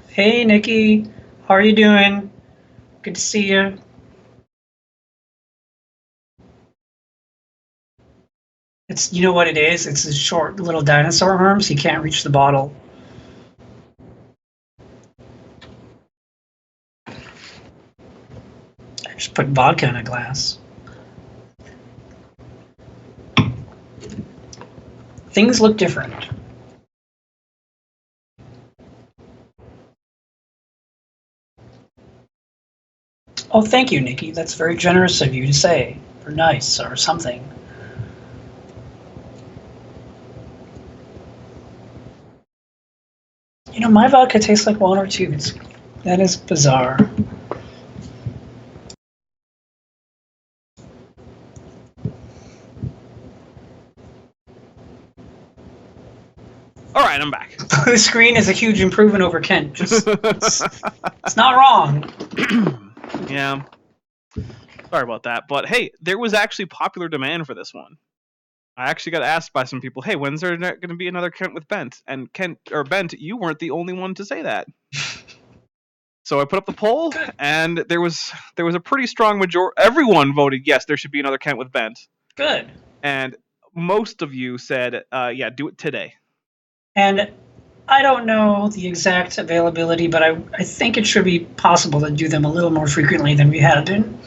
Hey, Nikki. How are you doing? Good to see you. It's, you know what it is? It's his short little dinosaur arms. He can't reach the bottle. I just put vodka in a glass. Things look different. Oh, thank you, Nikki. That's very generous of you to say. Or nice, or something. You know, my vodka tastes like 1 or 2. That is bizarre. All right, I'm back. Blue screen is a huge improvement over Kent. Just, it's not wrong. Yeah. Sorry about that. But hey, there was actually popular demand for this one. I actually got asked by some people, hey, when's there going to be another Kent with Bent? And Bent, you weren't the only one to say that. So I put up the poll, and there was a pretty strong majority. Everyone voted yes, there should be another Kent with Bent. Good. And most of you said, yeah, do it today. And I don't know the exact availability, but I think it should be possible to do them a little more frequently than we had been.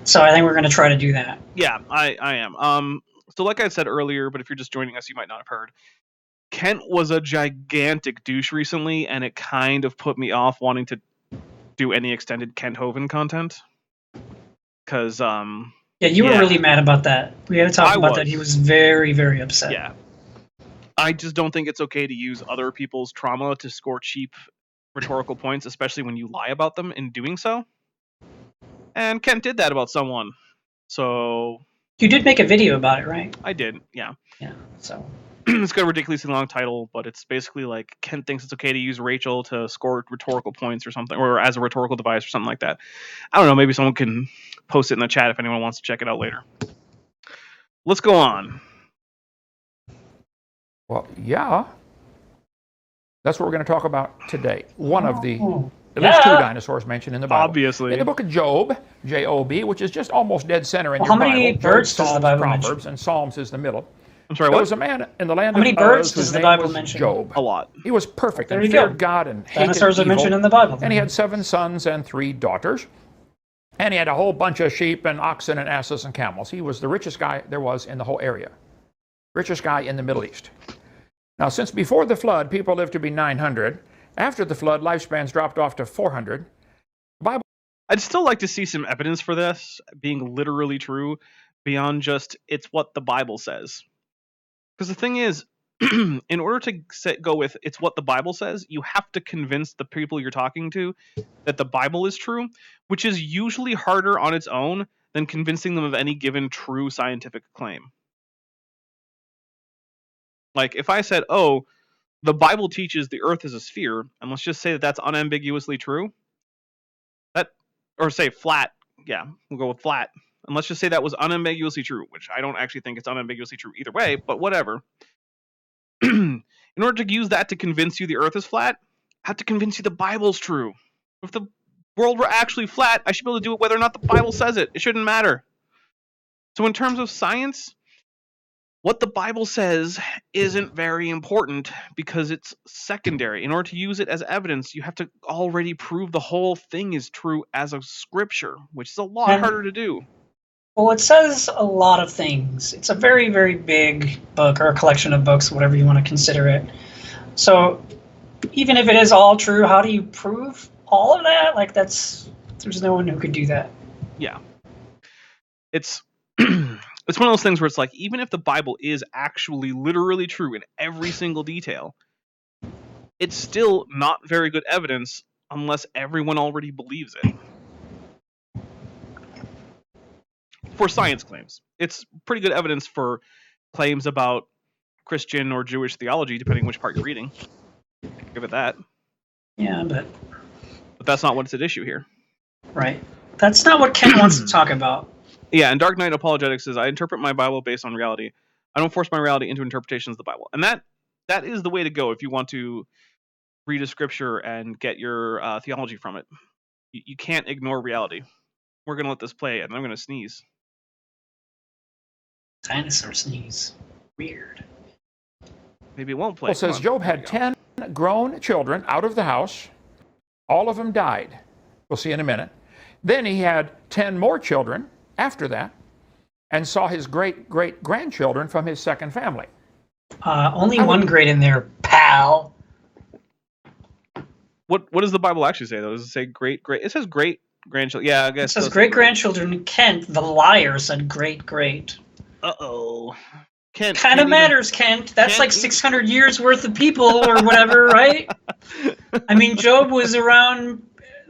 So I think we're going to try to do that. Yeah, I am. So like I said earlier, but if you're just joining us, you might not have heard. Kent was a gigantic douche recently, and it kind of put me off wanting to do any extended Kent Hovind content. Because, yeah, you were really mad about that. We had to talk about that. He was very, very upset. Yeah. I just don't think it's okay to use other people's trauma to score cheap rhetorical points, especially when you lie about them in doing so. And Kent did that about someone. So... You did make a video about it, right? I did, yeah. Yeah, so... It's got a ridiculously long title, but it's basically like Kent thinks it's okay to use Rachel to score rhetorical points or something, or as a rhetorical device or something like that. I don't know, maybe someone can post it in the chat if anyone wants to check it out later. Let's go on. Well, yeah. That's what we're going to talk about today. One of the, at least 2 dinosaurs mentioned in the Bible. Obviously. In the book of Job, J-O-B, which is just almost dead center in your how Bible. many birds does the Bible Proverbs, mention? and Psalms is the middle. I'm sorry, There what? was a man in the land How many of birds Uz does whose the name Bible was mention? Job. A lot. He was perfect There and you go. feared God and hated Dinosaurs are evil. mentioned in the Bible. And he had 7 sons and 3 daughters. And he had a whole bunch of sheep and oxen and asses and camels. He was the richest guy there was in the whole area. Richest guy in the Middle East. Now, since before the flood, people lived to be 900. After the flood, lifespans dropped off to 400. The Bible... I'd still like to see some evidence for this being literally true beyond just it's what the Bible says. Because the thing is, in order to go with it's what the Bible says, you have to convince the people you're talking to that the Bible is true, which is usually harder on its own than convincing them of any given true scientific claim. Like, if I said, oh, the Bible teaches the Earth is a sphere, and let's just say that that's unambiguously true, or say flat, yeah, we'll go with flat, and let's just say that was unambiguously true, which I don't actually think it's unambiguously true either way, but whatever. In order to use that to convince you the Earth is flat, I have to convince you the Bible's true. If the world were actually flat, I should be able to do it whether or not the Bible says it. It shouldn't matter. So in terms of science, what the Bible says isn't very important because it's secondary. In order to use it as evidence, you have to already prove the whole thing is true as a scripture, which is a lot harder to do. Well, it says a lot of things. It's a very, very big book, or a collection of books, whatever you want to consider it. So even if it is all true, how do you prove all of that? Like, there's no one who could do that. Yeah. It's it's one of those things where it's like, even if the Bible is actually literally true in every single detail, it's still not very good evidence unless everyone already believes it. For science claims, it's pretty good evidence for claims about Christian or Jewish theology, depending which part you're reading. Give it that. Yeah, but that's not what's at issue here. right. That's not what Ken wants to talk about. Yeah, and Dark Knight Apologetics says, I interpret my Bible based on reality. I don't force my reality into interpretations of the Bible. And that is the way to go if you want to read a scripture and get your theology from it. You can't ignore reality. We're going to let this play, and I'm going to sneeze. Dinosaur sneeze. Weird. Maybe it won't play. Well, it says Job had 10 grown children out of the house. All of them died. We'll see in a minute. Then he had 10 more children after that, and saw his great-great-grandchildren from his second family. Only one great in there, pal. What does the Bible actually say, though? Does it say great? It says great-grandchildren. Yeah, I guess. It says great-grandchildren. Kent, the liar, said great-great. Uh-oh. Kent. Kind of matters, Kent. That's like 600 years worth of people or whatever, right? I mean, Job was around.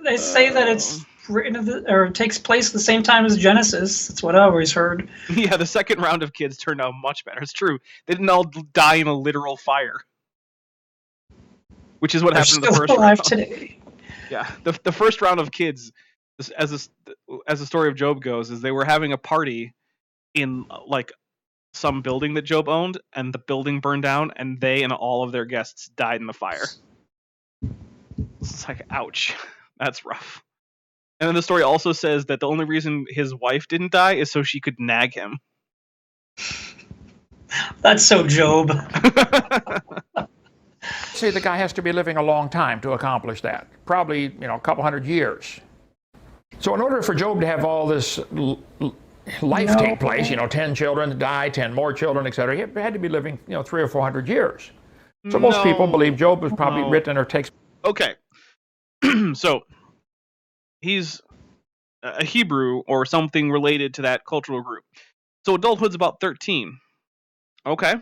They say that it's written or takes place at the same time as Genesis. That's what I always heard. Yeah, the second round of kids turned out much better. It's true. They didn't all die in a literal fire, which is what happened in the first round. Today. Yeah, the first round of kids, as the story of Job goes, is they were having a party in like some building that Job owned, and the building burned down, and they and all of their guests died in the fire. It's like, ouch, that's rough. And then the story also says that the only reason his wife didn't die is so she could nag him. That's so Job. See, the guy has to be living a long time to accomplish that. Probably, a couple hundred years. So in order for Job to have all this life take place, 10 children die, 10 more children, etc., he had to be living, 300 or 400 years. So most people believe Job was probably written or takes... Okay. So he's a Hebrew or something related to that cultural group. So adulthood's about 13. Okay.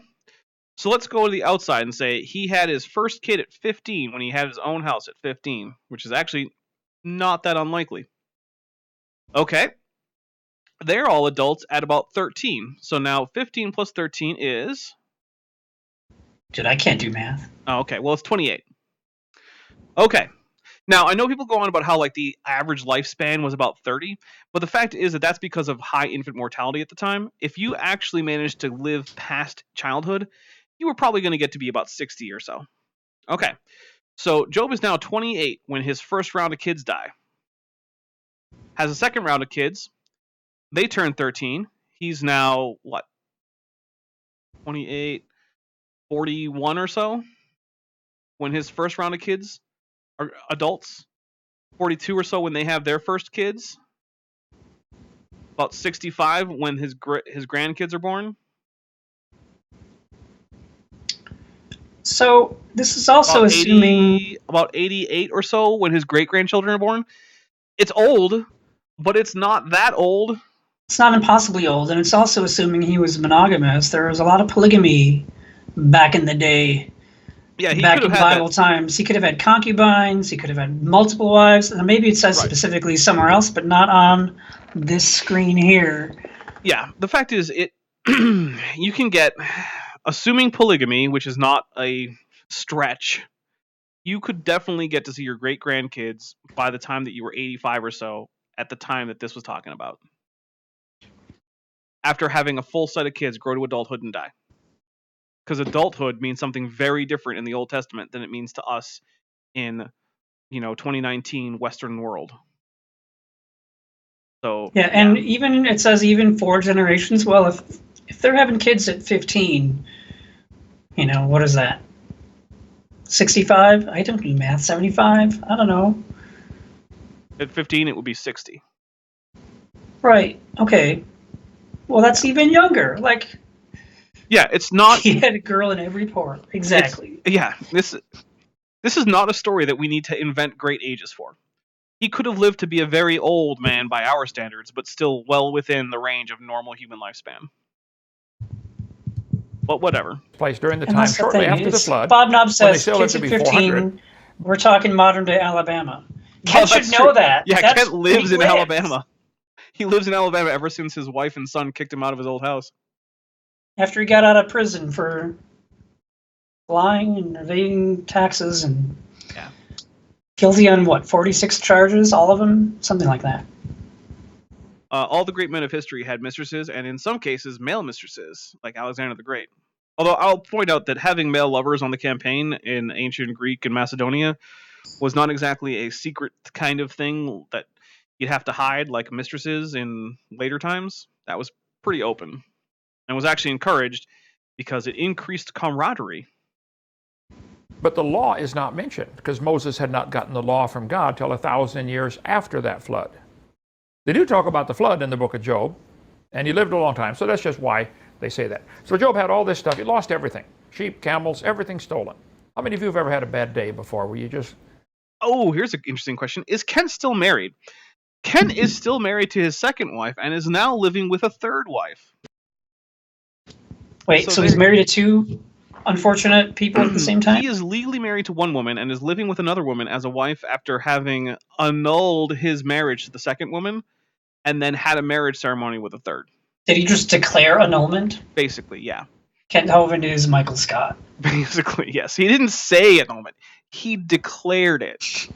So let's go to the outside and say he had his first kid at 15 when he had his own house at 15, which is actually not that unlikely. Okay. They're all adults at about 13. So now 15 plus 13 is... Dude, I can't do math. Oh, okay. Well, it's 28. Okay. Now, I know people go on about how the average lifespan was about 30, but the fact is that that's because of high infant mortality at the time. If you actually managed to live past childhood, you were probably going to get to be about 60 or so. Okay. So Job is now 28 when his first round of kids die. Has a second round of kids. They turn 13. He's now, 28, 41 or so when his first round of kids are adults. 42 or so when they have their first kids. About 65 when his grandkids are born. So this is also assuming... About 88 or so when his great-grandchildren are born. It's old, but it's not that old. It's not impossibly old, and it's also assuming he was monogamous. There was a lot of polygamy back in the day. Yeah, he back could in have had Bible times. He could have had concubines. He could have had multiple wives. And maybe it says specifically somewhere else, but not on this screen here. Yeah, the fact is, you can get, assuming polygamy, which is not a stretch, you could definitely get to see your great-grandkids by the time that you were 85 or so, at the time that this was talking about. After having a full set of kids grow to adulthood and die. Because adulthood means something very different in the Old Testament than it means to us in, 2019 Western world. So yeah, and even it says even 4 generations. Well, if they're having kids at 15, what is that? 65? I don't do math. 75? I don't know. At 15, it would be 60. Right. Okay. Well, that's even younger. Yeah, it's not. He had a girl in every port. Exactly. This is not a story that we need to invent great ages for. He could have lived to be a very old man by our standards, but still well within the range of normal human lifespan. But whatever. Place during the time shortly after the flood. Bob Knob says kids at 15. We're talking modern day Alabama. Kent should know true. that. Yeah, That's Kent lives in lives. Alabama. He lives in Alabama ever since his wife and son kicked him out of his old house. after he got out of prison for lying and evading taxes and guilty on what, 46 charges, all of them, something like that. All the great men of history had mistresses, and in some cases, male mistresses, like Alexander the Great. Although I'll point out that having male lovers on the campaign in ancient Greek and Macedonia was not exactly a secret kind of thing that you'd have to hide like mistresses in later times. That was pretty open and was actually encouraged because it increased camaraderie. But the law is not mentioned because Moses had not gotten the law from God till 1,000 years after that flood. They do talk about the flood in the book of Job, and he lived a long time, so that's just why they say that. So Job had all this stuff. He lost everything. Sheep, camels, everything stolen. How many of you have ever had a bad day before where you just... Oh, here's an interesting question. Is Kent still married? Kent is still married to his second wife and is now living with a third wife. Wait, so he's married to two unfortunate people at the same time? He is legally married to one woman and is living with another woman as a wife after having annulled his marriage to the second woman and then had a marriage ceremony with a third. Did he just declare annulment? Basically, yeah. Kent Hovind is Michael Scott. Basically, yes. He didn't say annulment. He declared it.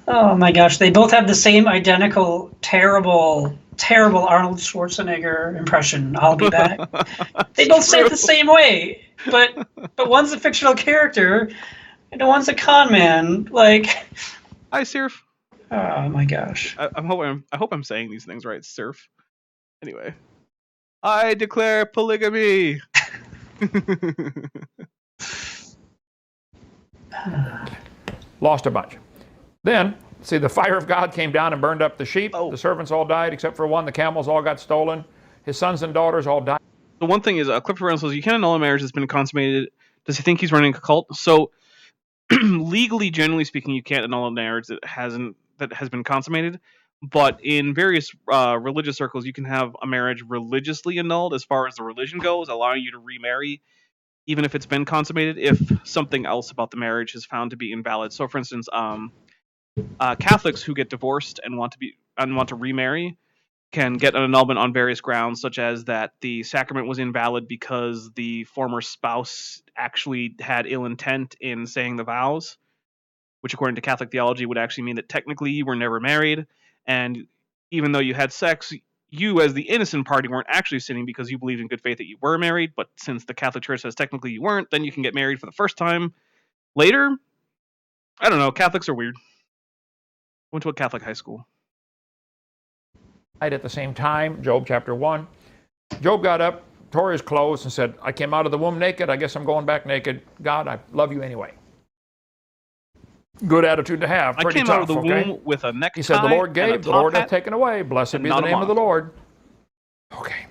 Oh my gosh, they both have the same identical, terrible Arnold Schwarzenegger impression. I'll be back. They both say it the same way, but one's a fictional character and one's a con man. Like, hi, Surf. Oh my gosh. I hope I'm saying these things right, Surf. Anyway, I declare polygamy. Lost a bunch. Then, see, the fire of God came down and burned up the sheep. Oh. The servants all died except for one. The camels all got stolen. His sons and daughters all died. The one thing is, Clifford Reynolds says you can't annul a marriage that's been consummated. Does he think he's running a cult? So, legally, generally speaking, you can't annul a marriage that has been consummated. But in various religious circles, you can have a marriage religiously annulled as far as the religion goes, allowing you to remarry, even if it's been consummated, if something else about the marriage is found to be invalid. So, for instance, Catholics who get divorced and want to remarry can get an annulment on various grounds, such as that the sacrament was invalid because the former spouse actually had ill intent in saying the vows, which according to Catholic theology would actually mean that technically you were never married, and even though you had sex, you as the innocent party weren't actually sinning because you believed in good faith that you were married, but since the Catholic Church says technically you weren't, then you can get married for the first time later. I don't know, Catholics are weird. Went to a Catholic high school. At the same time, Job chapter 1. Job got up, tore his clothes, and said, I came out of the womb naked. I guess I'm going back naked. God, I love you anyway. Good attitude to have. Pretty I came tough, out of the okay? womb with a necktie. He said, the Lord gave, the Lord hath hat, taken away. Blessed be the not a name of the Lord. Okay.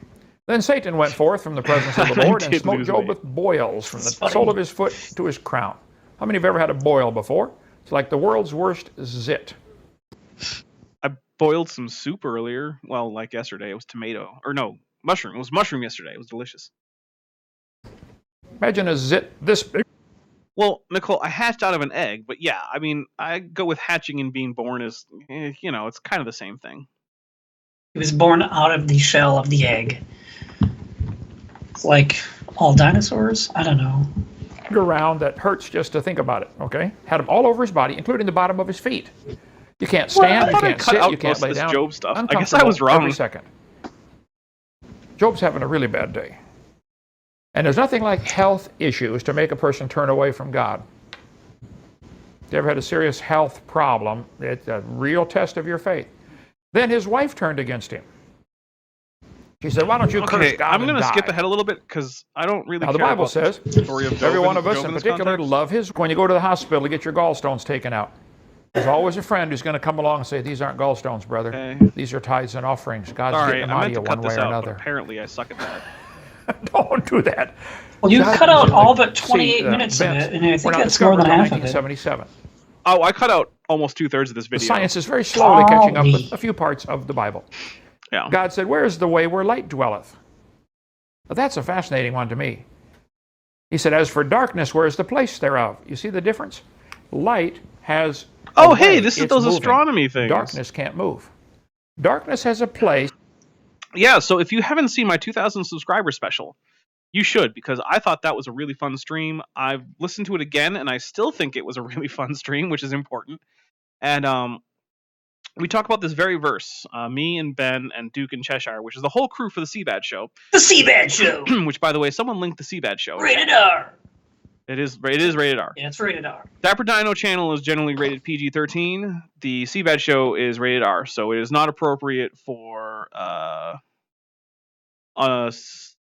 Then Satan went forth from the presence of the Lord and smote Job with boils from the sole of his foot to his crown. How many have ever had a boil before? It's like the world's worst zit. I boiled some soup earlier. Well, like yesterday. It was tomato. Or no, mushroom. It was mushroom yesterday. It was delicious. Imagine a zit this big. Well, Nicole, I hatched out of an egg, but yeah, I mean, I go with hatching and being born as, it's kind of the same thing. He was born out of the shell of the egg. Like all dinosaurs? I don't know. Around that hurts just to think about it, okay? Had them all over his body, including the bottom of his feet. You can't stand, you can't sit, you can't lay down. Job stuff. I guess I was wrong. Every second. Job's having a really bad day. And there's nothing like health issues to make a person turn away from God. If you ever had a serious health problem, it's a real test of your faith. Then his wife turned against him. She said, why don't you curse God I'm going to die? skip ahead a little bit because I don't really Now, the care Bible about says, the story of Job every one of Job us in this particular context. love his... When you go to the hospital to get your gallstones taken out, there's always a friend who's going to come along and say, these aren't gallstones, brother. Okay. These are tithes and offerings. God's Sorry, getting them I out meant of to you cut one way this or out, but another. apparently I suck at that. Don't do that. Well, you God cut out usually- all but 28 See, minutes of Vince, it, and I we're think not that's more discovered than until half of it. 1977. Oh, I cut out almost 2/3 of this The video. science is very slowly catching up Golly. with a few parts of the Bible. Yeah. God said, where is the way where light dwelleth? Well, that's a fascinating one to me. He said, as for darkness, where is the place thereof? You see the difference? Light has Oh, a hey, way. this is It's those moving. astronomy things. Darkness can't move. Darkness has a place. yeah, so if you haven't seen my 2,000 subscriber special, you should, because I thought that was a really fun stream. I've listened to it again, and I still think it was a really fun stream, which is important. And we talk about this very verse, me and Ben and Duke and Cheshire, which is the whole crew for the Seabad Show. The Seabad Show! Which, by the way, someone linked the Seabad Show. Rated R! It is rated R. Yeah, it's rated R. Dapper Dino channel is generally rated PG-13. The Seabad Show is rated R, so it is not appropriate for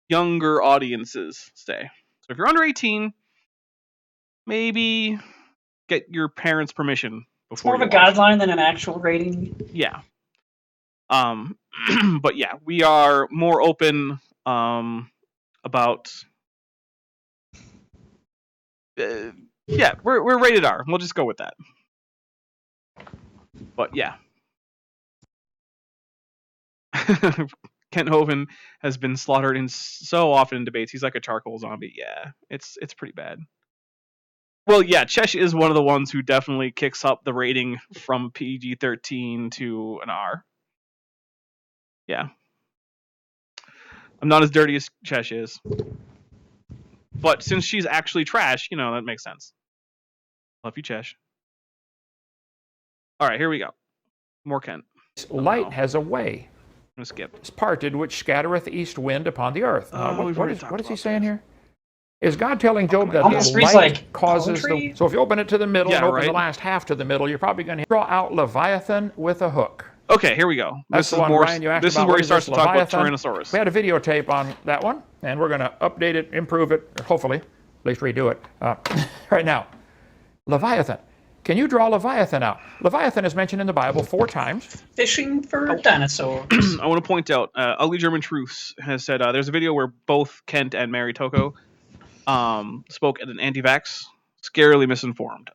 younger audiences, say. So if you're under 18, maybe get your parents' permission It's before more of a you watch. guideline than an actual rating. Yeah. But yeah, we are more open about. Yeah, we're rated R. We'll just go with that. But yeah. Kent Hovind has been slaughtered in so often in debates. He's like a charcoal zombie. Yeah, it's pretty bad. Well, yeah, Chesh is one of the ones who definitely kicks up the rating from PG-13 to an R. Yeah. I'm not as dirty as Chesh is. But since she's actually trash, that makes sense. Love you, Chesh. All right, here we go. More Kent. Light has a way. I'm going to skip. It's parted which scattereth east wind upon the earth. What is he saying here? Is God telling Job that Almost the reads light like causes poetry. the... So if you open it to the middle and open right. the last half to the middle, you're probably going to draw out Leviathan with a hook. Okay, here we go. That's the one, Ryan, you asked this is about. where What he is starts this, to talk about Leviathan? Tyrannosaurus. We had a videotape on that one, and we're going to update it, improve it, or hopefully, at least redo it right now. Leviathan. Can you draw Leviathan out? Leviathan is mentioned in the Bible 4 times. Fishing for dinosaurs. I want to point out, Ugly German Truths has said there's a video where both Kent and Mary Toko spoke at an anti-vax. Scarily misinformed.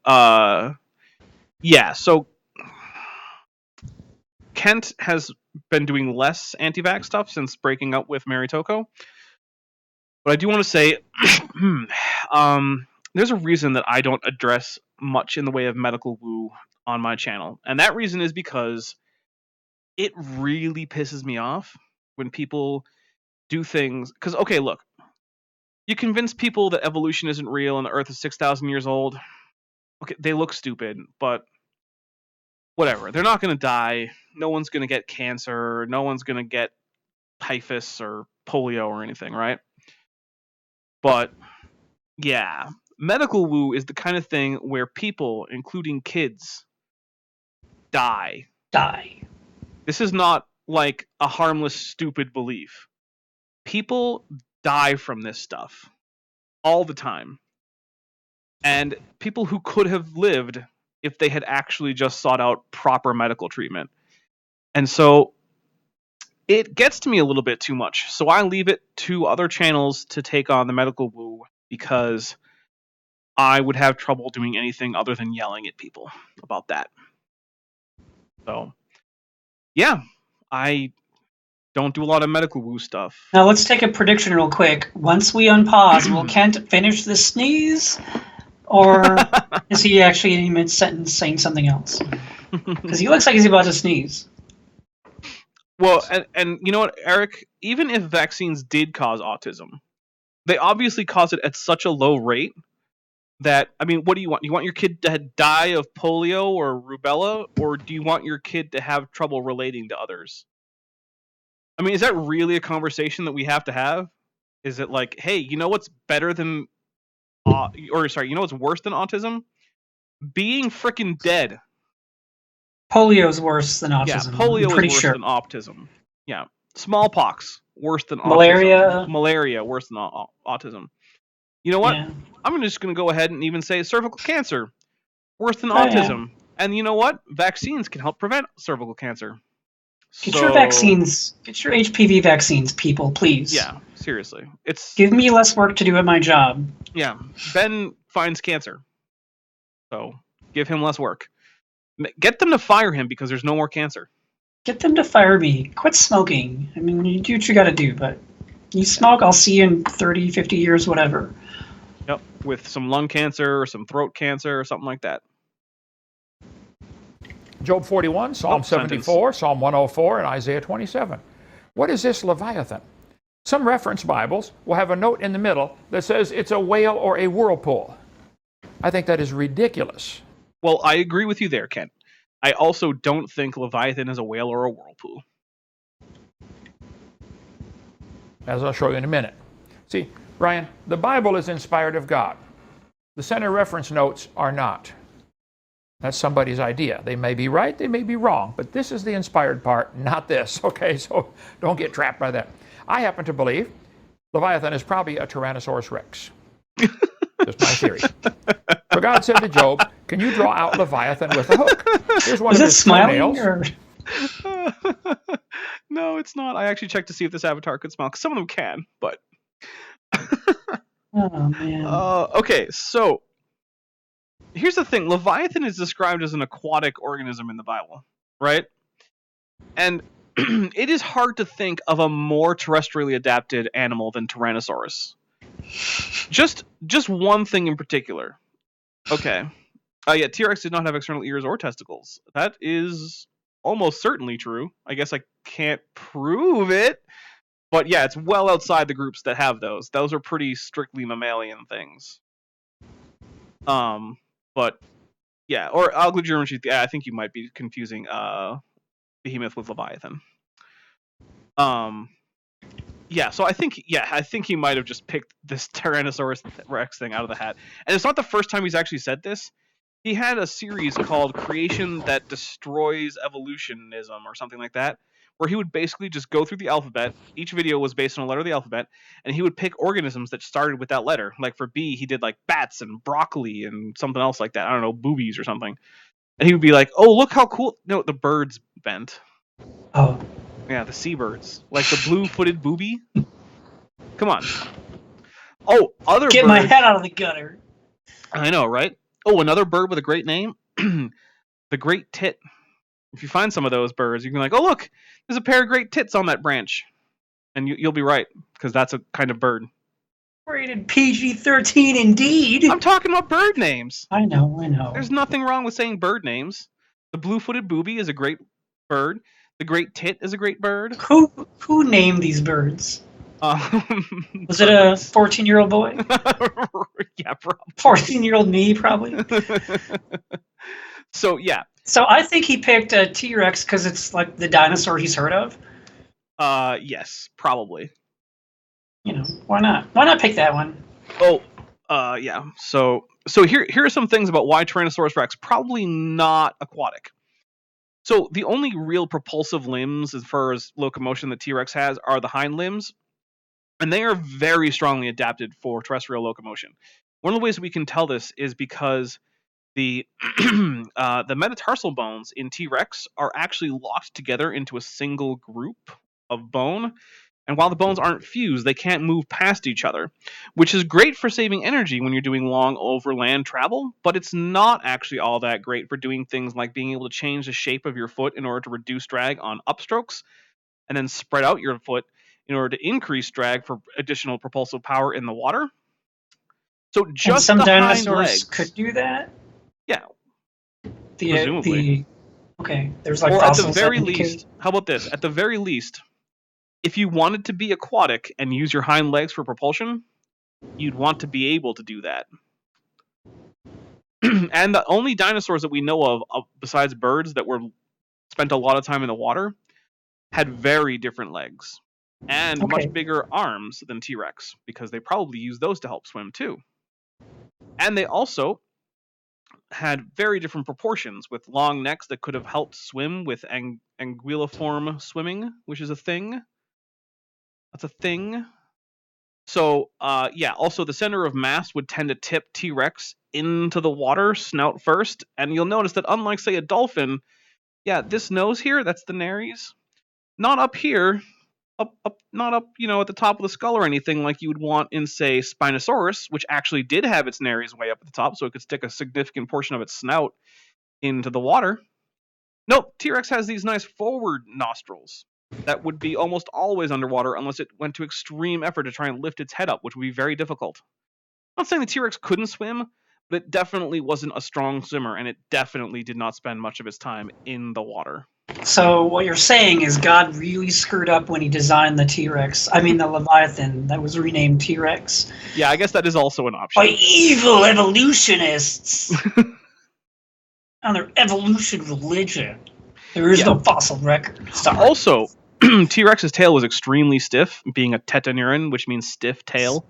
Yeah, so Kent has been doing less anti-vax stuff since breaking up with Mary Toko. But I do want to say, there's a reason that I don't address much in the way of medical woo on my channel. And that reason is because it really pisses me off when people do things. Because, okay, look. You convince people that evolution isn't real and the Earth is 6,000 years old. Okay, they look stupid, but whatever. They're not going to die. No one's going to get cancer. No one's going to get typhus or polio or anything, right? But, yeah. Medical woo is the kind of thing where people, including kids, die. This is not like a harmless, stupid belief. People die from this stuff all the time. And people who could have lived if they had actually just sought out proper medical treatment. And so it gets to me a little bit too much. So I leave it to other channels to take on the medical woo because I would have trouble doing anything other than yelling at people about that. So, yeah, I don't do a lot of medical woo stuff. Now let's take a prediction real quick. Once we unpause, will Kent finish the sneeze? Or is he actually in mid-sentence saying something else? Because he looks like he's about to sneeze. Well, and you know what, Eric? Even if vaccines did cause autism, they obviously cause it at such a low rate that, I mean, what do you want? You want your kid to die of polio or rubella? Or do you want your kid to have trouble relating to others? I mean, is that really a conversation that we have to have? Is it like, hey, you know what's better than... you know what's worse than autism? Being freaking dead. Polio's worse than autism. Yeah, polio I'm pretty is worse sure. than autism. Yeah. Smallpox, worse than Malaria. autism. Malaria, worse than autism. You know what? Yeah. I'm just going to go ahead and even say cervical cancer, worse than Oh, yeah. autism. And you know what? Vaccines can help prevent cervical cancer. Get your vaccines. Get your HPV vaccines, people, please. Yeah, seriously. Give me less work to do at my job. Yeah. Ben finds cancer. So give him less work. Get them to fire him because there's no more cancer. Get them to fire me. Quit smoking. I mean, you do what you got to do, but you smoke, I'll see you in 30, 50 years, whatever. Yep, with some lung cancer or some throat cancer or something like that. Job 41, Psalm 74, Psalm 104, and Isaiah 27. What is this leviathan? Some reference Bibles will have a note in the middle that says it's a whale or a whirlpool. I think that is ridiculous. Well, I agree with you there, Ken. I also don't think Leviathan is a whale or a whirlpool. As I'll show you in a minute. See, Ryan, the Bible is inspired of God. The center reference notes are not. That's somebody's idea. They may be right, they may be wrong, but this is the inspired part, not this. Okay, so don't get trapped by that. I happen to believe Leviathan is probably a Tyrannosaurus Rex. Just my theory. So God said to Job, can you draw out Leviathan with a hook? Here's one Was of it his smiling toenails. or? No, it's not. I actually checked to see if this avatar could smile, because some of them can, but... Oh man. Okay, so here's the thing. Leviathan is described as an aquatic organism in the Bible, right? And it is hard to think of a more terrestrially adapted animal than Tyrannosaurus. Just one thing in particular. Okay. Yeah, T-Rex did not have external ears or testicles. That is almost certainly true. I guess I can't prove it. But yeah, it's well outside the groups that have those. Those are pretty strictly mammalian things. But yeah, or ugly German sheath. Yeah, I think you might be confusing Behemoth with Leviathan. Yeah, so I think he might have just picked this Tyrannosaurus Rex thing out of the hat. And it's not the first time he's actually said this. He had a series called Creation That Destroys Evolutionism or something like that, where he would basically just go through the alphabet. Each video was based on a letter of the alphabet, and he would pick organisms that started with that letter. Like for B, he did like bats and broccoli and something else like that. I don't know, boobies or something. And he would be like, oh, look how cool. No, the birds bent. Oh. Yeah, the seabirds. Like the blue-footed booby. Come on. Oh, other Get birds. my head out of the gutter. I know, right? Oh, another bird with a great name. The great tit. If you find some of those birds, you can be like, oh, look, there's a pair of great tits on that branch. And you'll be right, because that's a kind of bird. Rated PG-13 indeed. I'm talking about bird names. I know. There's nothing wrong with saying bird names. The blue-footed booby is a great bird. The great tit is a great bird. Who named these birds? Was it a 14-year-old boy? Yeah, probably. 14-year-old me, probably. So, yeah. So I think he picked a T-Rex because it's like the dinosaur he's heard of. Yes, probably. You know, why not? Why not pick that one? Oh, yeah. So here are some things about why Tyrannosaurus Rex probably not aquatic. So the only real propulsive limbs as far as locomotion that T-Rex has are the hind limbs, and they are very strongly adapted for terrestrial locomotion. One of the ways we can tell this is because the metatarsal bones in T-Rex are actually locked together into a single group of bone. And while the bones aren't fused, they can't move past each other, which is great for saving energy when you're doing long overland travel, but it's not actually all that great for doing things like being able to change the shape of your foot in order to reduce drag on upstrokes, and then spread out your foot in order to increase drag for additional propulsive power in the water. So just and some the dinosaurs hind legs could do that? Yeah. Presumably. Okay, there's like or at fossils the very that indicate- least, how about this? At the very least, if you wanted to be aquatic and use your hind legs for propulsion, you'd want to be able to do that. And the only dinosaurs that we know of besides birds that spent a lot of time in the water had very different legs and much bigger arms than T-Rex, because they probably used those to help swim too. And they also had very different proportions, with long necks that could have helped swim with anguilliform swimming, which is a thing. That's a thing. So, yeah, also the center of mass would tend to tip T-Rex into the water, snout first, and you'll notice that unlike, say, a dolphin, yeah, this nose here, that's the nares, not up here, not up, at the top of the skull or anything like you would want in, say, Spinosaurus, which actually did have its nares way up at the top, so it could stick a significant portion of its snout into the water. Nope, T-Rex has these nice forward nostrils that would be almost always underwater unless it went to extreme effort to try and lift its head up, which would be very difficult. I'm not saying the T-Rex couldn't swim, but it definitely wasn't a strong swimmer, and it definitely did not spend much of its time in the water. So what you're saying is God really screwed up when he designed the T-Rex. I mean the Leviathan that was renamed T-Rex. Yeah, I guess that is also an option. By evil evolutionists on their evolution religion. There is no fossil record. Sorry. Also, T-Rex's tail was extremely stiff, being a tetaneurin, which means stiff tail.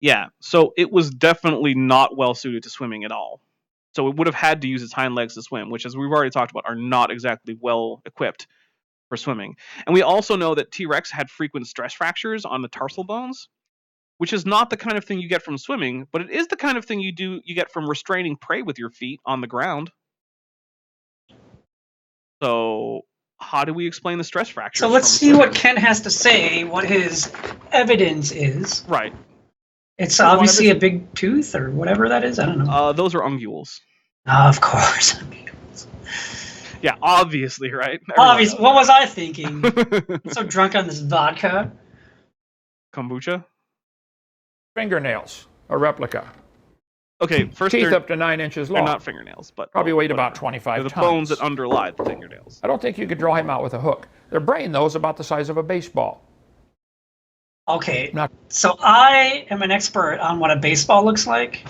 Yeah, so it was definitely not well suited to swimming at all. So it would have had to use its hind legs to swim, which, as we've already talked about, are not exactly well equipped for swimming. And we also know that T-Rex had frequent stress fractures on the tarsal bones, which is not the kind of thing you get from swimming, but it is the kind of thing you get from restraining prey with your feet on the ground. So how do we explain the stress fractures? So let's see what Ken has to say, what his evidence is. Right. It's obviously a big tooth or whatever that is. I don't know. Those are unguals. Of course. Yeah, obviously, right? Obviously. What was I thinking? I'm so drunk on this vodka. Kombucha? Fingernails, a replica. Okay, first Teeth up to 9 inches long. They're not fingernails, but probably weighed whatever. about 25 They're the tons. bones that underlie the fingernails. I don't think you could draw him out with a hook. Their brain, though, is about the size of a baseball. Okay, so I am an expert on what a baseball looks like.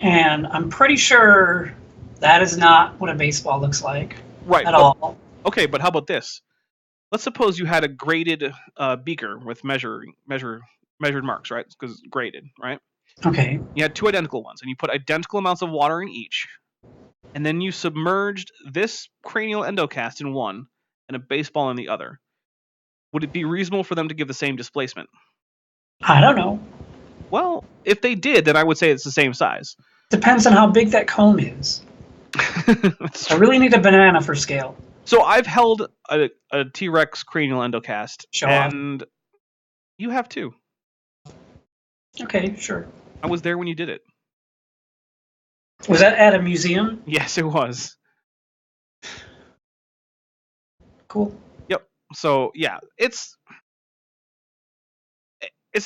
And I'm pretty sure that is not what a baseball looks like. Right. At all. Okay, but how about this? Let's suppose you had a graded beaker with measured marks, right? Because graded, right? Okay. You had two identical ones, and you put identical amounts of water in each. And then you submerged this cranial endocast in one and a baseball in the other. Would it be reasonable for them to give the same displacement? I don't know. Well, if they did, then I would say it's the same size. Depends on how big that comb is. I really need a banana for scale. So I've held a T-Rex cranial endocast, Show off. and you have too. Okay, sure. I was there when you did it. Was that at a museum? Yes, it was. Cool. Yep. So yeah, it's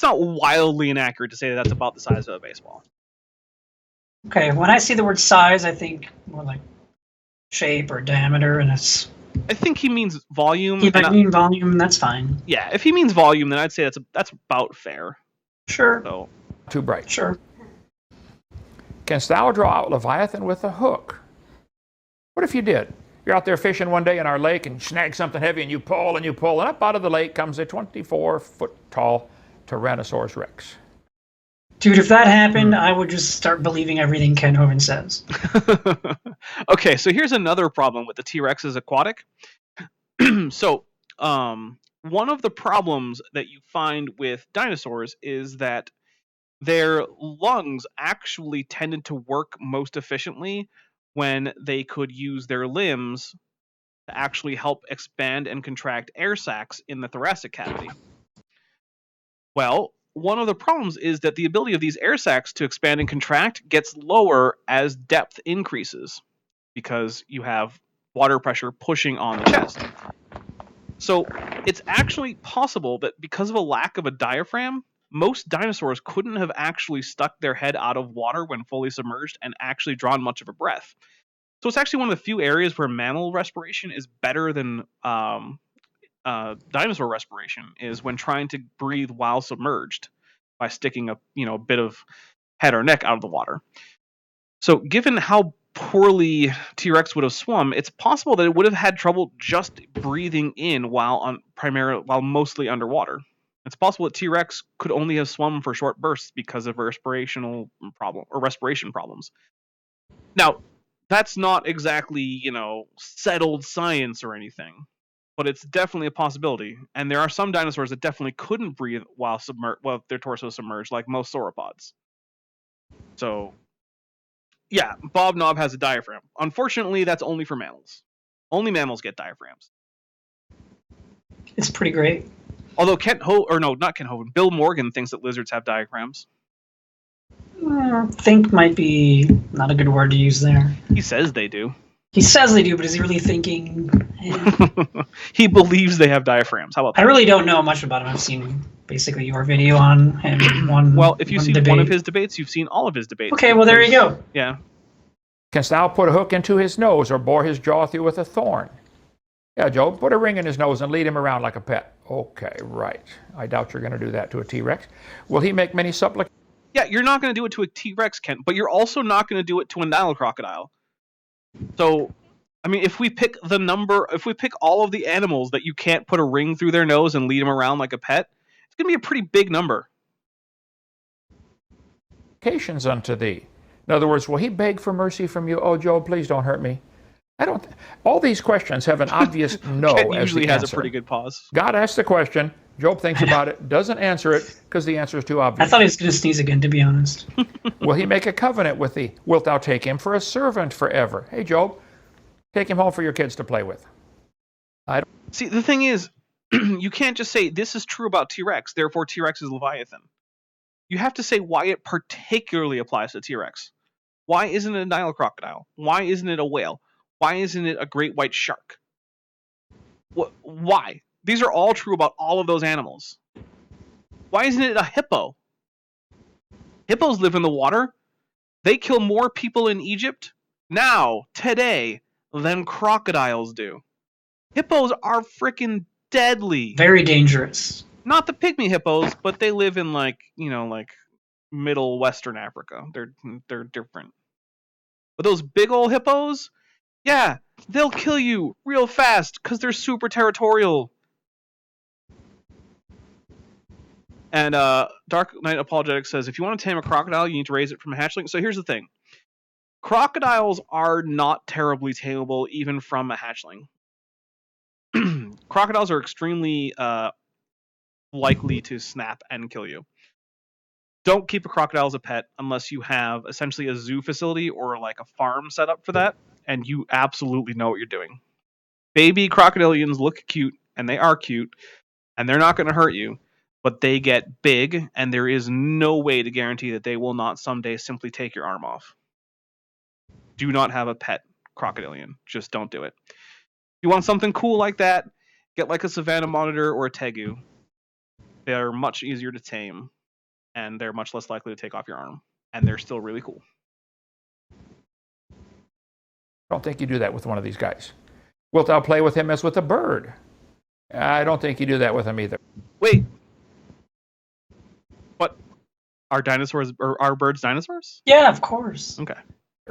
not wildly inaccurate to say that that's about the size of a baseball. Okay, when I see the word size, I think more like shape or diameter, and it's... I think he means volume. If I mean volume, that's fine. Yeah, if he means volume, then I'd say that's about fair. Sure. So Too bright. Sure. Canst thou draw out Leviathan with a hook? What if you did? You're out there fishing one day in our lake and snag something heavy and you pull, and up out of the lake comes a 24-foot-tall Tyrannosaurus Rex. Dude, if that happened, I would just start believing everything Ken Hovind says. Okay, so here's another problem with the T-Rex as aquatic. So, one of the problems that you find with dinosaurs is that their lungs actually tended to work most efficiently when they could use their limbs to actually help expand and contract air sacs in the thoracic cavity. Well, one of the problems is that the ability of these air sacs to expand and contract gets lower as depth increases because you have water pressure pushing on the chest. So it's actually possible that because of a lack of a diaphragm, most dinosaurs couldn't have actually stuck their head out of water when fully submerged and actually drawn much of a breath. So it's actually one of the few areas where mammal respiration is better than dinosaur respiration, is when trying to breathe while submerged by sticking a bit of head or neck out of the water. So given how poorly T-Rex would have swum, it's possible that it would have had trouble just breathing in while mostly underwater. It's possible that T-Rex could only have swum for short bursts because of respiration problems. Now, that's not exactly, settled science or anything, but it's definitely a possibility. And there are some dinosaurs that definitely couldn't breathe while their torso submerged, like most sauropods. So, yeah, Bob Knob has a diaphragm. Unfortunately, that's only for mammals. Only mammals get diaphragms. It's pretty great. Although Bill Morgan thinks that lizards have diaphragms. Think might be not a good word to use there. He says they do. He says they do, but is he really thinking? He believes they have diaphragms. How about that? I really don't know much about him. I've seen basically your video on him. Well, if you've seen one of his debates, you've seen all of his debates. Okay, well, there you go. Yeah. Canst thou put a hook into his nose or bore his jaw through with a thorn? Yeah, Job, put a ring in his nose and lead him around like a pet. Okay, right. I doubt you're going to do that to a T-Rex. Will he make many supplications? Yeah, you're not going to do it to a T-Rex, Kent, but you're also not going to do it to a Nile crocodile. So, I mean, if we pick all of the animals that you can't put a ring through their nose and lead them around like a pet, it's going to be a pretty big number. Unto thee. In other words, will he beg for mercy from you? Oh, Job, please don't hurt me. I don't. All these questions have an obvious no Kent as usually the has answer. a pretty good pause. God asks the question. Job thinks about it, doesn't answer it because the answer is too obvious. I thought he was going to sneeze again, to be honest. Will he make a covenant with thee? Wilt thou take him for a servant forever? Hey, Job, take him home for your kids to play with. See, the thing is, you can't just say, this is true about T-Rex, therefore T-Rex is Leviathan. You have to say why it particularly applies to T-Rex. Why isn't it a Nile crocodile? Why isn't it a whale? Why isn't it a great white shark? Why? These are all true about all of those animals. Why isn't it a hippo? Hippos live in the water. They kill more people in Egypt now, today, than crocodiles do. Hippos are freaking deadly. Very dangerous. Not the pygmy hippos, but they live in like middle Western Africa. They're different. But those big old hippos, yeah, they'll kill you real fast because they're super territorial. And Dark Knight Apologetic says, if you want to tame a crocodile, you need to raise it from a hatchling. So here's the thing. Crocodiles are not terribly tameable even from a hatchling. Crocodiles are extremely likely to snap and kill you. Don't keep a crocodile as a pet unless you have essentially a zoo facility or like a farm set up for that, and you absolutely know what you're doing. Baby crocodilians look cute, and they are cute, and they're not going to hurt you, but they get big, and there is no way to guarantee that they will not someday simply take your arm off. Do not have a pet crocodilian. Just don't do it. If you want something cool like that, get like a Savannah Monitor or a Tegu. They're much easier to tame, and they're much less likely to take off your arm, and they're still really cool. I don't think you do that with one of these guys. Wilt thou play with him as with a bird? I don't think you do that with him either. Wait. What? Are dinosaurs, or are birds dinosaurs? Yeah, of course. Okay.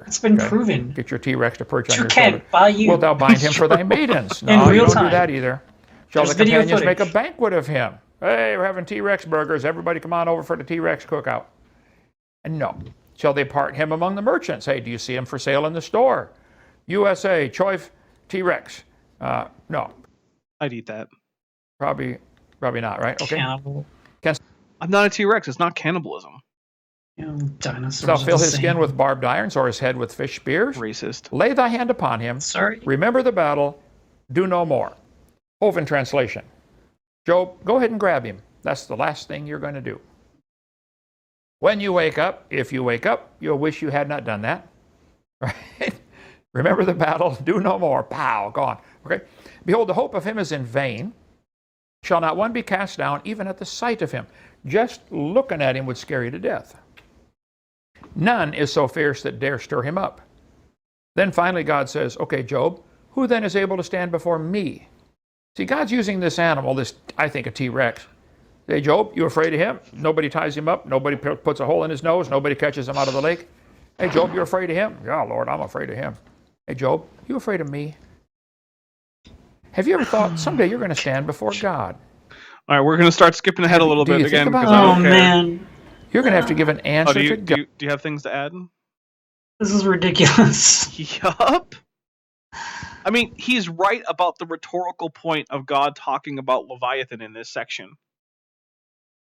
It's been proven. Get your T-Rex to perch on You your can't shoulder. buy you. Wilt thou bind him for thy maidens? In No, you real don't time. do that either. Shall There's the video companions make a footage. banquet of him? Hey, we're having T-Rex burgers. Everybody come on over for the T-Rex cookout. And no. Shall they part him among the merchants? Hey, do you see him for sale in the store? USA, Choice, T-Rex. No. I'd eat that. Probably not, right? Okay. Cannibal. I'm not a T-Rex. It's not cannibalism. You know, dinosaurs. Thou are fill the his skin same. with barbed irons or his head with fish spears. Racist. Lay thy hand upon him. Sorry. Remember the battle. Do no more. Oven translation. Job, go ahead and grab him. That's the last thing you're going to do. When you wake up, if you wake up, you'll wish you had not done that. Right? Remember the battle. Do no more. Pow, gone. Okay. Behold, the hope of him is in vain. Shall not one be cast down even at the sight of him? Just looking at him would scare you to death. None is so fierce that dare stir him up. Then finally God says, okay, Job, who then is able to stand before me? See, God's using this animal, this, I think, a T-Rex. Hey, Job, you afraid of him? Nobody ties him up. Nobody puts a hole in his nose. Nobody catches him out of the lake. Hey, Job, you're afraid of him? Yeah, Lord, I'm afraid of him. Hey, Job, you afraid of me? Have you ever thought someday you're going to stand before God? All right, we're going to start skipping ahead a little Do you bit think again about because I Oh don't care. man, You're going to have to give an answer Oh, to God. do you have things to add? this is ridiculous. Yup. I mean, he's right about the rhetorical point of God talking about Leviathan in this section.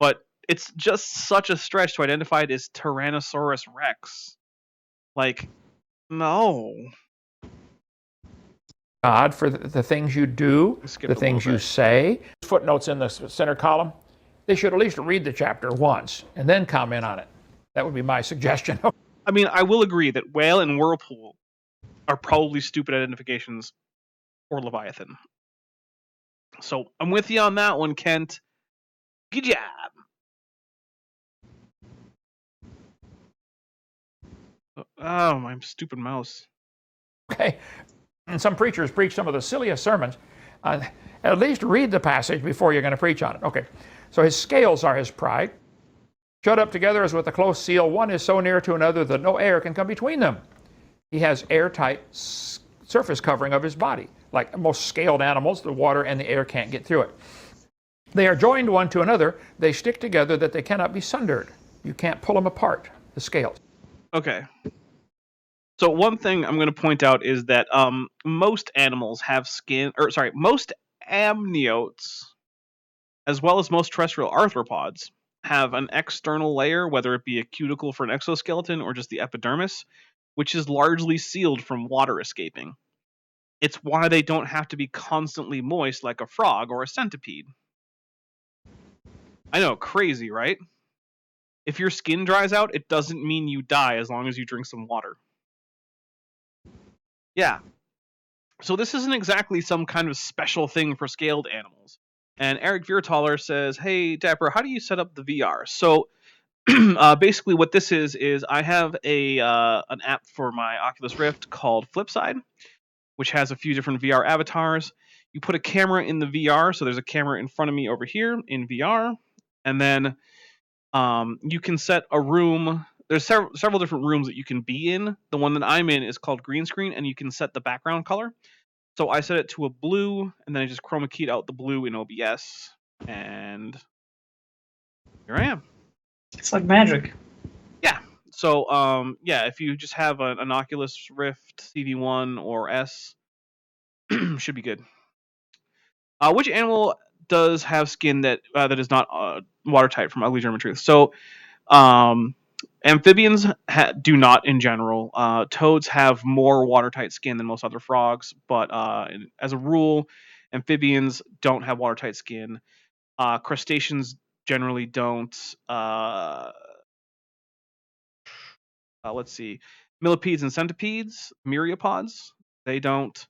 But it's just such a stretch to identify it as Tyrannosaurus Rex. Like, no. God for the things you do, Skip the a things little you bit. say. Footnotes in the center column. They should at least read the chapter once and then comment on it. That would be my suggestion. I mean, I will agree that whale and whirlpool are probably stupid identifications for Leviathan. So I'm with you on that one, Kent. Good job. Oh, my stupid mouse. Okay? And some preachers preach some of the silliest sermons. At least read the passage before you're going to preach on it. Okay. So his scales are his pride. Shut up together as with a close seal. One is so near to another that no air can come between them. He has airtight surface covering of his body. Like most scaled animals, the water and the air can't get through it. They are joined one to another. They stick together that they cannot be sundered. You can't pull them apart, the scales. Okay. So one thing I'm going to point out is that most animals have skin, most amniotes, as well as most terrestrial arthropods, have an external layer, whether it be a cuticle for an exoskeleton or just the epidermis, which is largely sealed from water escaping. It's why they don't have to be constantly moist like a frog or a centipede. I know, crazy, right? If your skin dries out, it doesn't mean you die as long as you drink some water. Yeah. So this isn't exactly some kind of special thing for scaled animals. And Eric Viertaler says, hey, Dapper, how do you set up the VR? So basically what this is I have an app for my Oculus Rift called Flipside, which has a few different VR avatars. You put a camera in the VR, so there's a camera in front of me over here in VR, and then you can set a room. There's several different rooms that you can be in. The one that I'm in is called green screen, and you can set the background color. So I set it to a blue, and then I just chroma keyed out the blue in OBS, and here I am. It's like magic. Yeah. So if you just have an Oculus Rift CV1 or S, should be good. Which animal does have skin that is not watertight from Ugly German Truth? So amphibians do not in general. Toads have more watertight skin than most other frogs, but as a rule, amphibians don't have watertight skin. Crustaceans generally don't. Let's see. Millipedes and centipedes, myriapods, they don't.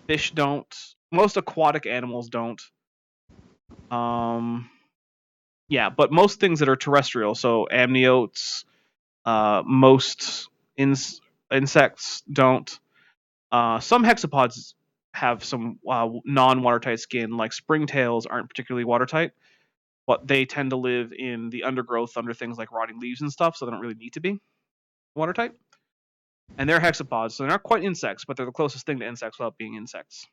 Fish don't. Most aquatic animals don't. Yeah, but most things that are terrestrial, so amniotes, most insects don't. Some hexapods have some non-watertight skin, like springtails aren't particularly watertight, but they tend to live in the undergrowth under things like rotting leaves and stuff, so they don't really need to be watertight. And they're hexapods, so they're not quite insects, but they're the closest thing to insects without being insects.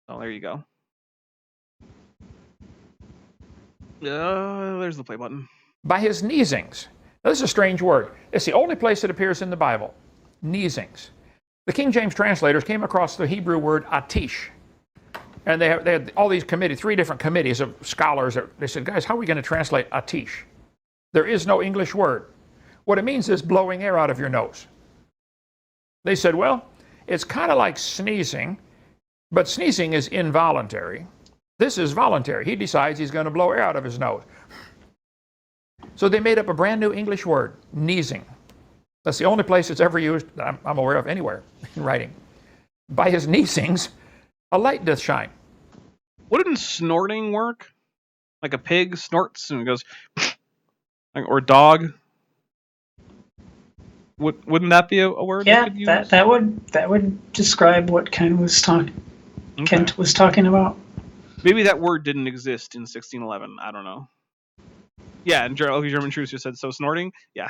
So there you go. There's the play button. By his neesings. Now, this is a strange word. It's the only place it appears in the Bible. Neesings. The King James translators came across the Hebrew word atish. And they had all these committees, 3 different committees of scholars. They said, guys, how are we going to translate atish? There is no English word. What it means is blowing air out of your nose. They said, well, it's kind of like sneezing, but sneezing is involuntary. This is voluntary. He decides he's going to blow air out of his nose. So they made up a brand new English word, neezing. That's the only place it's ever used that I'm aware of anywhere in writing. By his neesings, a light doth shine. Wouldn't snorting work? Like a pig snorts and goes, or a dog? Wouldn't that be a word? Yeah, that would describe what Kent was talking about. Maybe that word didn't exist in 1611. I don't know. Yeah, and German Truth just said so. Snorting. Yeah.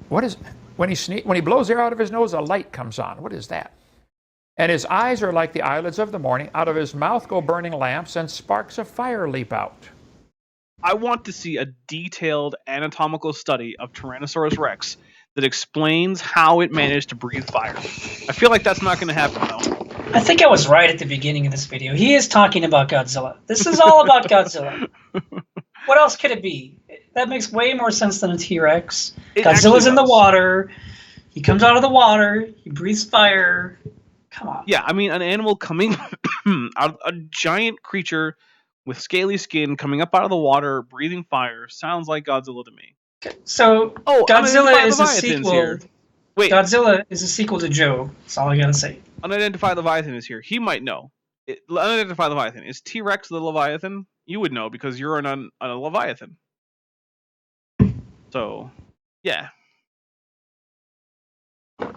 What is when he blows air out of his nose? A light comes on. What is that? And his eyes are like the eyelids of the morning. Out of his mouth go burning lamps, and sparks of fire leap out. I want to see a detailed anatomical study of Tyrannosaurus Rex that explains how it managed to breathe fire. I feel like that's not going to happen, though. I think I was right at the beginning of this video. He is talking about Godzilla. This is all about Godzilla. What else could it be? That makes way more sense than a T-Rex. Godzilla's in the water. He comes out of the water. He breathes fire. Come on. Yeah, I mean, an animal coming out, a giant creature with scaly skin coming up out of the water, breathing fire, sounds like Godzilla to me. So, Godzilla is a sequel. Here. Wait. Godzilla is a sequel to Joe. That's all I gotta say. Unidentified Leviathan is here. He might know. Unidentified Leviathan. Is T-Rex the Leviathan? You would know because you're a Leviathan. So, yeah.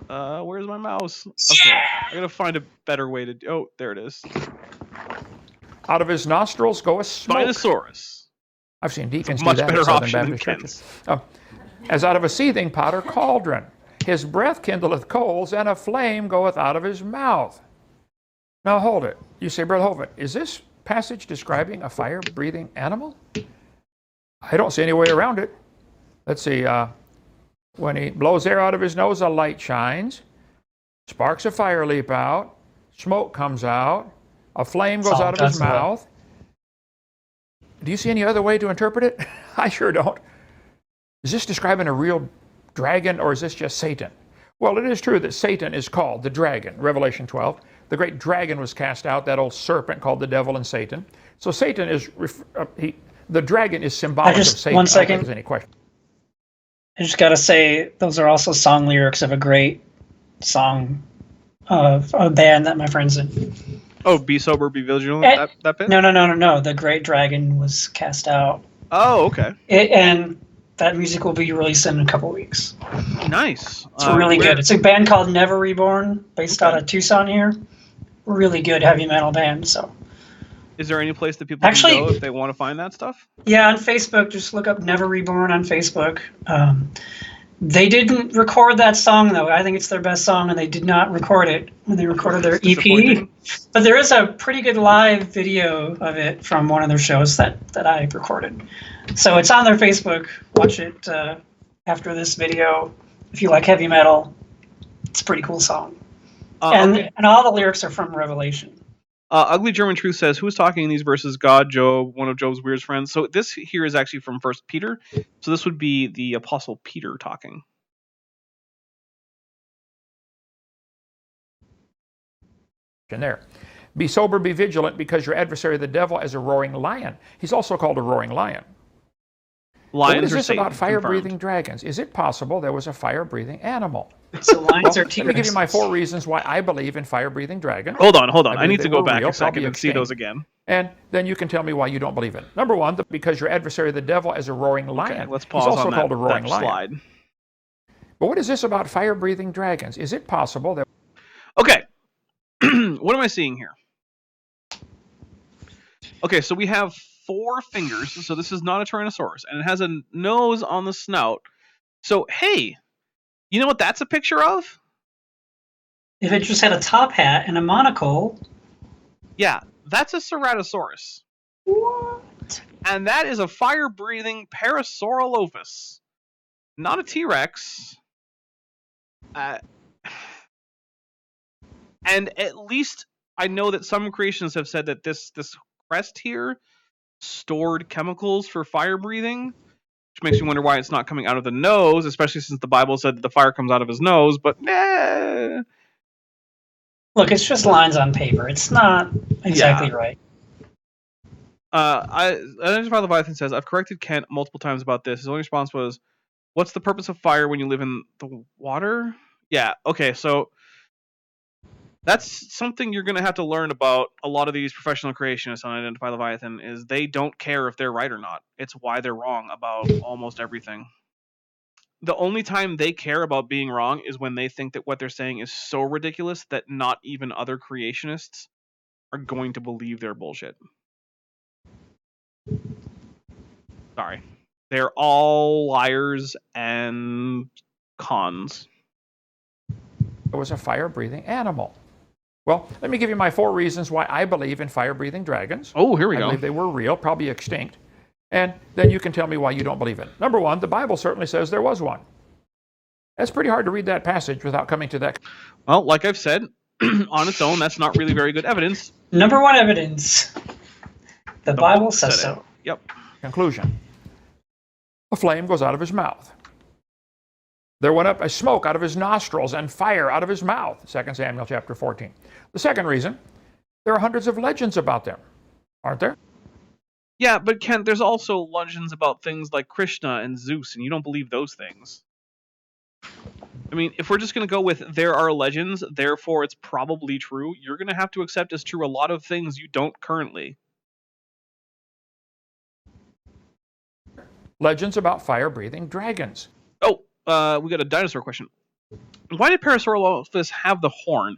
Where's my mouse? Okay, I gotta find a better way to. Oh, there it is. Out of his nostrils goeth smoke. Spinosaurus. I've seen deacons do Much that better at Southern option than Baptist churches. Kent's. As out of a seething pot or cauldron, his breath kindleth coals, and a flame goeth out of his mouth. Now hold it. You say, Brother Hovind, is this passage describing a fire-breathing animal? I don't see any way around it. Let's see. When he blows air out of his nose, a light shines. Sparks of fire leap out. Smoke comes out. A flame goes out of his mouth. Do you see any other way to interpret it? I sure don't. Is this describing a real dragon, or is this just Satan? Well, it is true that Satan is called the dragon, Revelation 12. The great dragon was cast out, that old serpent called the devil and Satan. So Satan is, the dragon is symbolic of Satan. 1 second. I don't think there's any question. I just got to say, those are also song lyrics of a great song of a band that my friend's in. Oh, be sober, be vigilant. That bit? No. The Great Dragon was cast out. Oh, okay. And that music will be released in a couple weeks. Nice. It's really good. It's a band called Never Reborn, based out of Tucson here. Really good heavy metal band. So, is there any place that people can go if they want to find that stuff? Yeah, on Facebook, just look up Never Reborn on Facebook. They didn't record that song, though. I think it's their best song, and they did not record it when they recorded their EP. But there is a pretty good live video of it from one of their shows that I recorded. So it's on their Facebook. Watch it after this video. If you like heavy metal, it's a pretty cool song. And all the lyrics are from Revelation. Ugly German Truth says, who's talking in these verses? God, Job, one of Job's weird friends. So this here is actually from 1 Peter. So this would be the Apostle Peter talking. In there. Be sober, be vigilant, because your adversary, the devil, is a roaring lion. He's also called a roaring lion. Lions what is are this Satan, about fire-breathing dragons? Is it possible there was a fire-breathing animal? So lions are Let me give you my 4 reasons why I believe in fire-breathing dragons. Hold on. I need to go back real, a second and see those again. And then you can tell me why you don't believe it. Number 1, because your adversary, the devil, is a roaring lion. Okay, let's pause He's also on called a roaring that lion. slide. But what is this about fire-breathing dragons? Is it possible that... Okay. What am I seeing here? Okay, so we have 4 fingers, so this is not a Tyrannosaurus, and it has a nose on the snout. So, hey, you know what that's a picture of? If it just had a top hat and a monocle... Yeah, that's a Ceratosaurus. What? And that is a fire-breathing Parasaurolophus. Not a T-Rex. And at least I know that some creationists have said that this crest here stored chemicals for fire breathing, which makes me wonder why it's not coming out of the nose, especially since the Bible said that the fire comes out of his nose, but nah. Look, it's just lines on paper. It's not exactly right. Identify Leviathan says, I've corrected Kent multiple times about this. His only response was, what's the purpose of fire when you live in the water? Yeah, okay, so that's something you're going to have to learn about a lot of these professional creationists on Identify Leviathan, is they don't care if they're right or not. It's why they're wrong about almost everything. The only time they care about being wrong is when they think that what they're saying is so ridiculous that not even other creationists are going to believe their bullshit. Sorry. They're all liars and cons. It was a fire-breathing animal. Well, let me give you my 4 reasons why I believe in fire-breathing dragons. Oh, here we go. I believe they were real, probably extinct. And then you can tell me why you don't believe it. Number 1, the Bible certainly says there was one. It's pretty hard to read that passage without coming to that. Well, like I've said, on its own, that's not really very good evidence. Number 1 evidence. The Bible says so. Yep. Conclusion. A flame goes out of his mouth. There went up a smoke out of his nostrils and fire out of his mouth. 2 Samuel chapter 14. The second reason, there are hundreds of legends about them, aren't there? Yeah, but Kent, there's also legends about things like Krishna and Zeus, and you don't believe those things. I mean, if we're just going to go with there are legends, therefore it's probably true, you're going to have to accept as true a lot of things you don't currently. legends about fire-breathing dragons. Oh, we got a dinosaur question. Why did Parasaurolophus have the horn?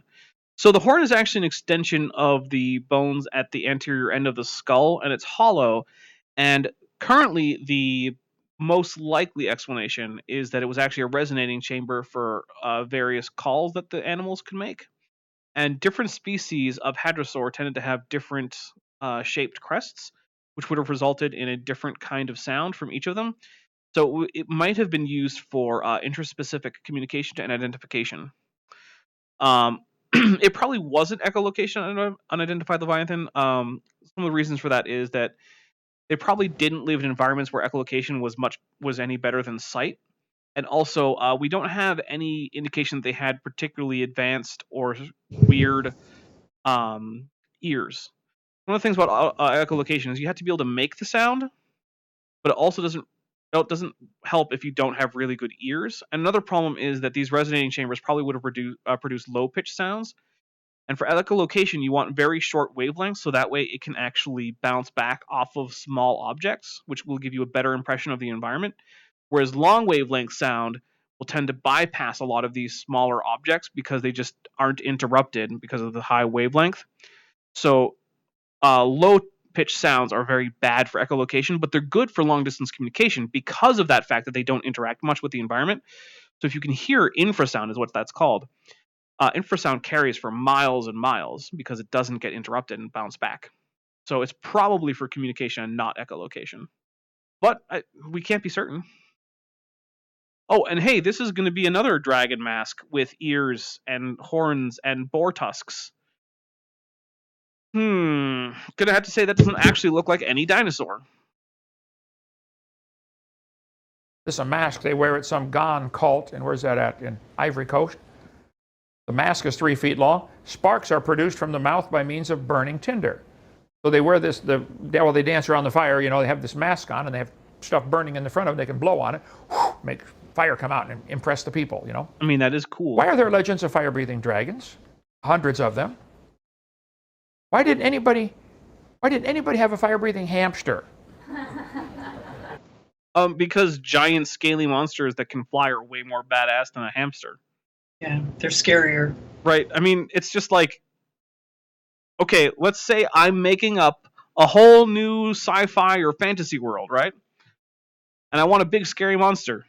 So the horn is actually an extension of the bones at the anterior end of the skull, and it's hollow. And currently, the most likely explanation is that it was actually a resonating chamber for various calls that the animals could make. And different species of hadrosaur tended to have different shaped crests, which would have resulted in a different kind of sound from each of them. So it might have been used for interspecific communication and identification. It probably wasn't echolocation unidentified leviathan. Some of the reasons for that is that they probably didn't live in environments where echolocation was any better than sight, and also we don't have any indication that they had particularly advanced or weird ears. One of the things about echolocation is you have to be able to make the sound, but it doesn't help if you don't have really good ears. And another problem is that these resonating chambers probably would have produced low pitch sounds. And for echolocation, you want very short wavelengths, so that way it can actually bounce back off of small objects, which will give you a better impression of the environment. Whereas long wavelength sound will tend to bypass a lot of these smaller objects because they just aren't interrupted because of the high wavelength. So low pitch sounds are very bad for echolocation, but they're good for long distance communication because of that fact that they don't interact much with the environment. So if you can hear infrasound, is what that's called. Infrasound carries for miles and miles because it doesn't get interrupted and bounce back. So it's probably for communication and not echolocation. But we can't be certain. Oh, and hey, this is going to be another dragon mask with ears and horns and boar tusks. Gonna have to say that doesn't actually look like any dinosaur. This is a mask they wear at some Ghan cult, and where's that at? In Ivory Coast. The mask is 3 feet long. Sparks are produced from the mouth by means of burning tinder. So they wear this, while they dance around the fire, they have this mask on and they have stuff burning in the front of them. They can blow on it, make fire come out and impress the people, I mean, that is cool. Why are there legends of fire-breathing dragons? Hundreds of them. Why didn't anybody have a fire-breathing hamster? Because giant scaly monsters that can fly are way more badass than a hamster. Yeah, they're scarier. Right. I mean, it's just like, okay, let's say I'm making up a whole new sci-fi or fantasy world, right? And I want a big scary monster.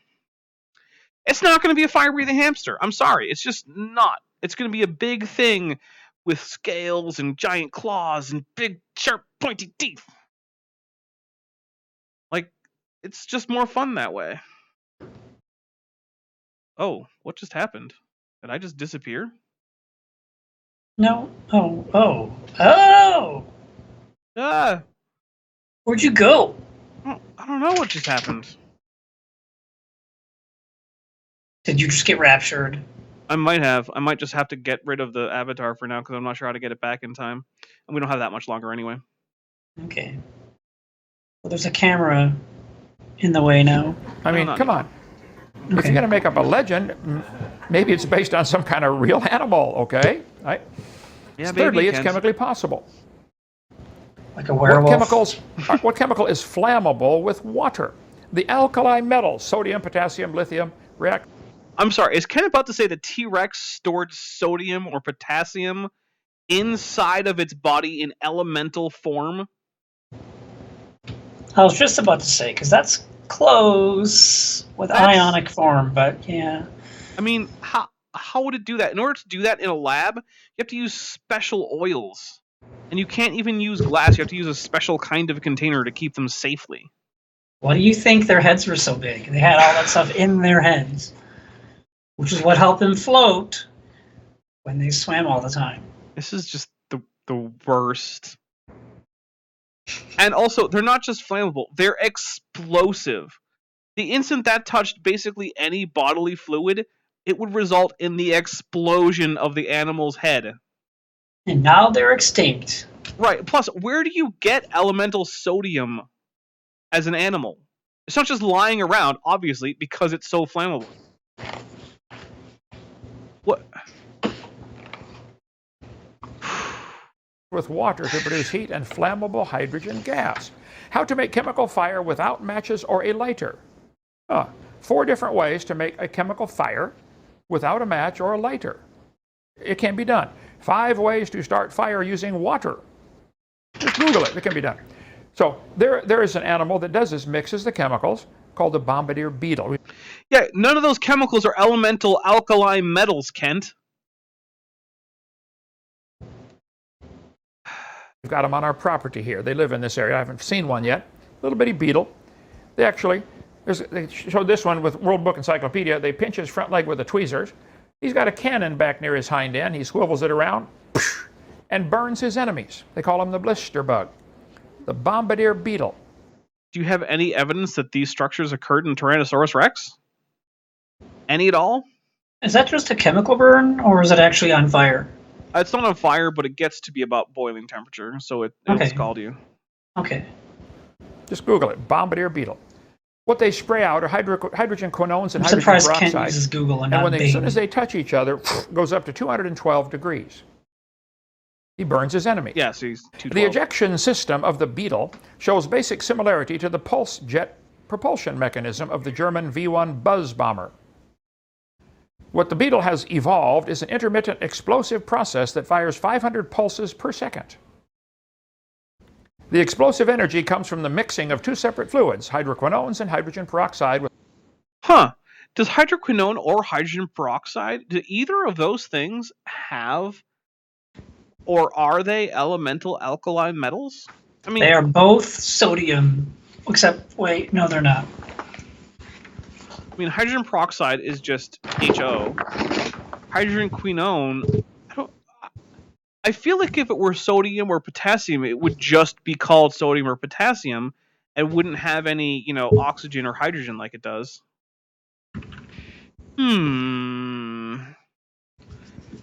It's not going to be a fire-breathing hamster. I'm sorry. It's just not. It's going to be a big thing with scales and giant claws and big, sharp, pointy teeth. Like, it's just more fun that way. Oh, what just happened? Did I just disappear? No. Oh. Ah! Where'd you go? I don't know what just happened. Did you just get raptured? I might have. I might just have to get rid of the avatar for now because I'm not sure how to get it back in time. And we don't have that much longer anyway. Okay. Well, there's a camera in the way now. I mean, come on. Okay. If you're going to make up a legend, maybe it's based on some kind of real animal, okay? Right? Yeah, Thirdly, it's chemically possible. Like a werewolf? What chemical is flammable with water? The alkali metals, sodium, potassium, lithium, react. I'm sorry, is Ken about to say the T-Rex stored sodium or potassium inside of its body in elemental form? I was just about to say, because that's close with ionic form, but yeah. I mean, how would it do that? In order to do that in a lab, you have to use special oils. And you can't even use glass. You have to use a special kind of container to keep them safely. Why do you think their heads were so big? They had all that stuff in their heads, which is what helped them float when they swam all the time. This is just the worst. And also, they're not just flammable, they're explosive. The instant that touched basically any bodily fluid, it would result in the explosion of the animal's head. And now they're extinct. Right. Plus, where do you get elemental sodium as an animal? It's not just lying around, obviously, because it's so flammable. What? With water to produce heat and flammable hydrogen gas. How to make chemical fire without matches or a lighter. 4 different ways to make a chemical fire without a match or a lighter. It can be done. 5 ways to start fire using water. Just Google it. It can be done. So there is an animal that does this, mixes the chemicals, called the bombardier beetle. Yeah, none of those chemicals are elemental alkali metals, Kent. We've got them on our property here. They live in this area. I haven't seen one yet. Little bitty beetle. They showed this one with World Book Encyclopedia. They pinch his front leg with the tweezers. He's got a cannon back near his hind end. He swivels it around and burns his enemies. They call him the blister bug. The bombardier beetle. Do you have any evidence that these structures occurred in Tyrannosaurus Rex? Any at all? Is that just a chemical burn, or is it actually on fire? It's not on fire, but it gets to be about boiling temperature, so it'll scald you. Okay. Just Google it. Bombardier beetle. What they spray out are hydrogen quinones and I'm hydrogen surprised peroxide. Kent uses Google and And not as soon as they touch each other, goes up to 212 degrees. He burns his enemy. Yeah, so he's 212. The ejection system of the beetle shows basic similarity to the pulse jet propulsion mechanism of the German V-1 Buzz bomber. What the beetle has evolved is an intermittent explosive process that fires 500 pulses per second. The explosive energy comes from the mixing of 2 separate fluids, hydroquinones and hydrogen peroxide. Does hydroquinone or hydrogen peroxide, do either of those things have, or are they elemental alkali metals? I mean, they are both sodium, except, wait, no, they're not. I mean, hydrogen peroxide is just HO. Hydrogen quinone, I feel like if it were sodium or potassium, it would just be called sodium or potassium and wouldn't have any, oxygen or hydrogen like it does.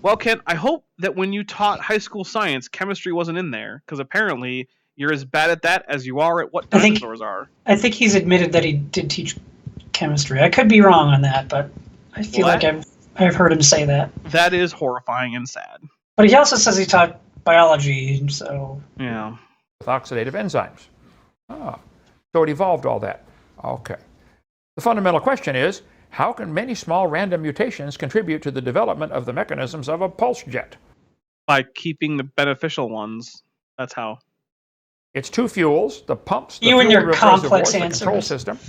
Well, Kent, I hope that when you taught high school science, chemistry wasn't in there, because apparently you're as bad at that as you are at what dinosaurs are. I think he's admitted that he did teach chemistry. I could be wrong on that, but I feel like I've heard him say that. That is horrifying and sad. But he also says he taught biology, so... Yeah. With oxidative enzymes. So it evolved all that. Okay. The fundamental question is, how can many small random mutations contribute to the development of the mechanisms of a pulse jet? By keeping the beneficial ones. That's how. It's 2 fuels, the pumps, the you and fuel your complex the control answers. system,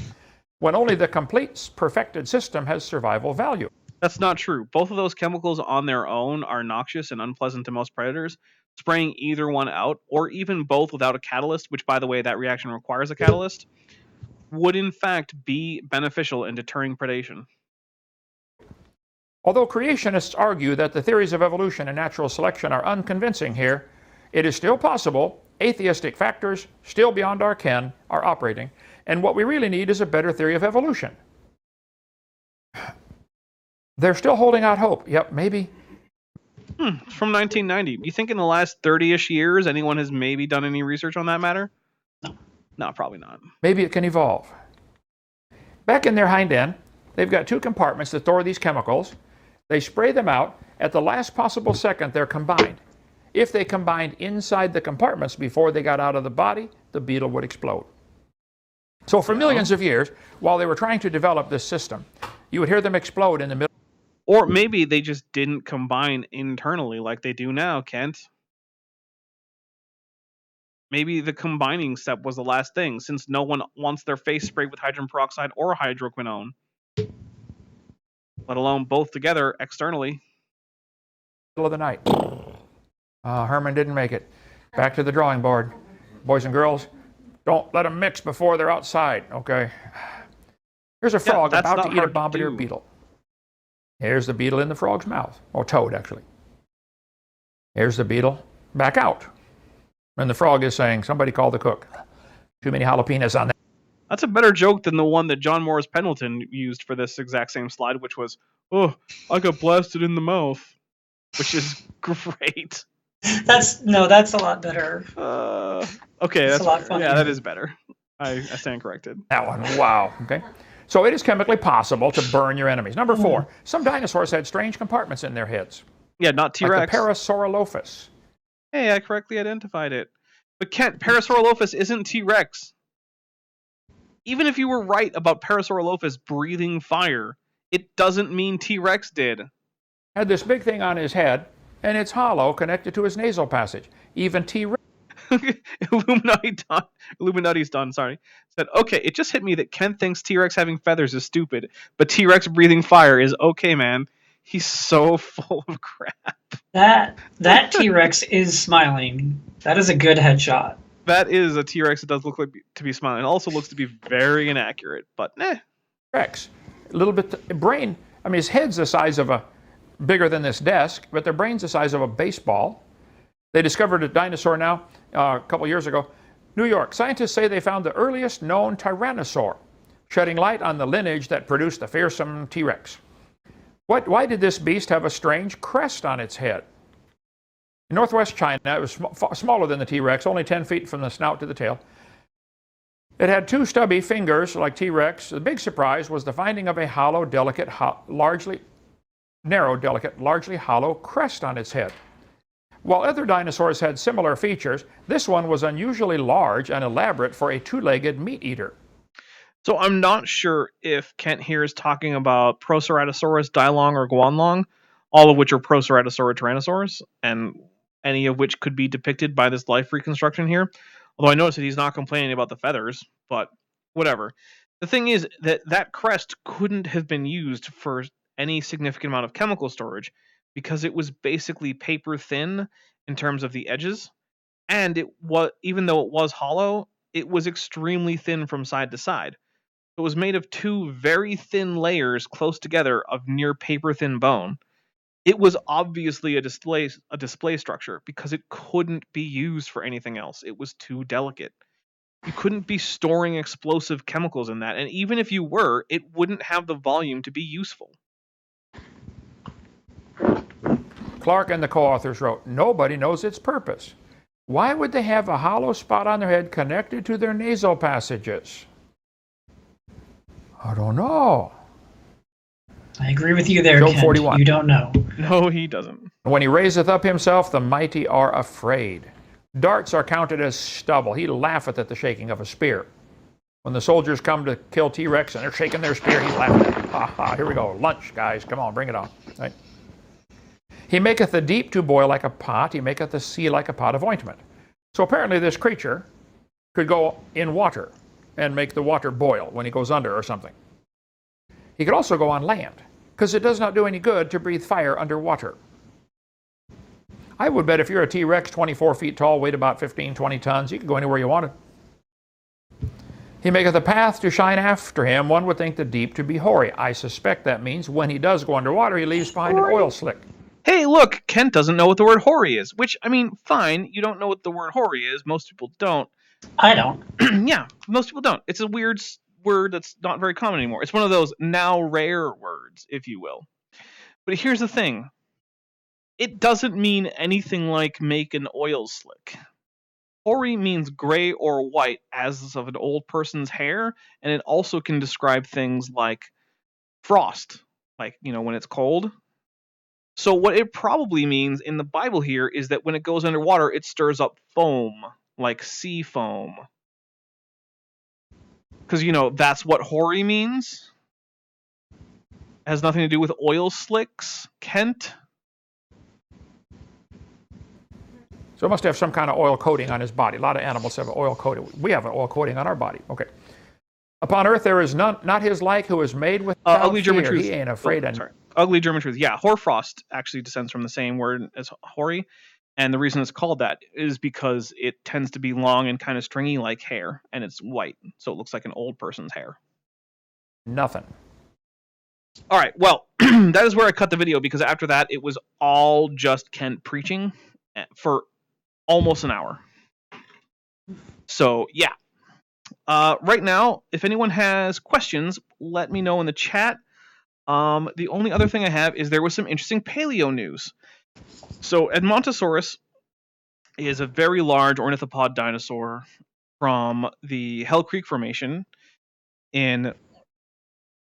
when only the complete perfected system has survival value. That's not true. Both of those chemicals on their own are noxious and unpleasant to most predators. Spraying either one out, or even both without a catalyst, which, by the way, that reaction requires a catalyst, would in fact be beneficial in deterring predation. Although creationists argue that the theories of evolution and natural selection are unconvincing here, it is still possible atheistic factors, still beyond our ken, are operating, and what we really need is a better theory of evolution. They're still holding out hope. Yep, maybe. It's from 1990. You think in the last 30-ish years anyone has maybe done any research on that matter? No, probably not. Maybe it can evolve. Back in their hind end, they've got 2 compartments that store these chemicals. They spray them out. At the last possible second, they're combined. If they combined inside the compartments before they got out of the body, the beetle would explode. So for millions of years, while they were trying to develop this system, you would hear them explode in the middle. Or maybe they just didn't combine internally like they do now, Kent. Maybe the combining step was the last thing, since no one wants their face sprayed with hydrogen peroxide or hydroquinone. Let alone both together externally. Middle of the night. Herman didn't make it. Back to the drawing board. Boys and girls, don't let them mix before they're outside, okay? Here's a frog about to eat a bombardier beetle. Here's the beetle in the frog's mouth. Or toad, actually. Here's the beetle back out. And the frog is saying, somebody call the cook. Too many jalapenos on that. That's a better joke than the one that John Morris Pendleton used for this exact same slide, which was, oh, I got blasted in the mouth. Which is great. That's a lot better. Okay, that's a lot funnier. Yeah, that is better. I stand corrected. That one, wow. Okay. So it is chemically possible to burn your enemies. Number 4, some dinosaurs had strange compartments in their heads. Yeah, not T-Rex. Like the Parasaurolophus. Hey, I correctly identified it. But Kent, Parasaurolophus isn't T-Rex. even if you were right about Parasaurolophus breathing fire, it doesn't mean T-Rex did. Had this big thing on his head, and it's hollow, connected to his nasal passage. Even T-Rex. Illuminati's done, sorry. Said, okay, it just hit me that Kent thinks T-Rex having feathers is stupid, but T-Rex breathing fire is okay, man. He's so full of crap. That T-Rex is smiling. That is a good headshot. That is a T-Rex that does look like to be smiling. It also looks to be very inaccurate, but Rex. A little bit brain. I mean, his head's the size of bigger than this desk, but their brain's the size of a baseball. They discovered a dinosaur now a couple years ago. New York. Scientists say they found the earliest known tyrannosaur, shedding light on the lineage that produced the fearsome T-Rex. Why did this beast have a strange crest on its head? In northwest China, it was smaller than the T-Rex, only 10 feet from the snout to the tail. It had two stubby fingers like T-Rex. The big surprise was the finding of a hollow, delicate, largely hollow crest on its head. While other dinosaurs had similar features, this one was unusually large and elaborate for a two-legged meat eater. So I'm not sure if Kent here is talking about Proceratosaurus, Dilong, or Guanlong, all of which are Proceratosaurus tyrannosaurs, and any of which could be depicted by this life reconstruction here. Although I noticed that he's not complaining about the feathers, but whatever. The thing is that crest couldn't have been used for any significant amount of chemical storage because it was basically paper thin in terms of the edges, and even though it was hollow, it was extremely thin from side to side. It was made of two very thin layers close together of near paper thin bone. It was obviously a display structure because it couldn't be used for anything else. It was too delicate. You couldn't be storing explosive chemicals in that, and even if you were, it wouldn't have the volume to be useful. Clark and the co-authors wrote, nobody knows its purpose. Why would they have a hollow spot on their head connected to their nasal passages? I don't know. I agree with you there, Job Kent. 41. You don't know. No, he doesn't. When he raiseth up himself, the mighty are afraid. Darts are counted as stubble. He laugheth at the shaking of a spear. When the soldiers come to kill T-Rex and they're shaking their spear, he's laughing at them. Ha ha, here we go. Lunch, guys. Come on, bring it on. Right? He maketh the deep to boil like a pot. He maketh the sea like a pot of ointment. So apparently this creature could go in water and make the water boil when he goes under or something. He could also go on land, because it does not do any good to breathe fire underwater. I would bet if you're a T-Rex 24 feet tall, weighed about 15, 20 tons, you could go anywhere you wanted. He maketh a path to shine after him. One would think the deep to be hoary. I suspect that means when he does go underwater, he leaves behind an oil slick. Hey, look, Kent doesn't know what the word hoary is, which, I mean, fine, you don't know what the word hoary is. Most people don't. I don't. Yeah, most people don't. It's a weird word that's not very common anymore. It's one of those now rare words, if you will. But here's the thing. It doesn't mean anything like make an oil slick. Hoary means gray or white, as of an old person's hair, and it also can describe things like frost, like, when it's cold. So what it probably means in the Bible here is that when it goes underwater, it stirs up foam, like sea foam. Because, that's what hoary means. It has nothing to do with oil slicks, Kent. So it must have some kind of oil coating on his body. A lot of animals have an oil coating. We have an oil coating on our body. Okay. Upon earth there is not his like who is made with ugly German truth. He ain't afraid of. Sorry. Ugly German truth. Yeah, hoarfrost actually descends from the same word as hoary. And the reason it's called that is because it tends to be long and kind of stringy like hair, and it's white, so it looks like an old person's hair. Nothing. All right, well, that is where I cut the video, because after that, it was all just Kent preaching for almost an hour. So, yeah. Right now, if anyone has questions, let me know in the chat. The only other thing I have is there was some interesting paleo news. So Edmontosaurus is a very large ornithopod dinosaur from the Hell Creek Formation in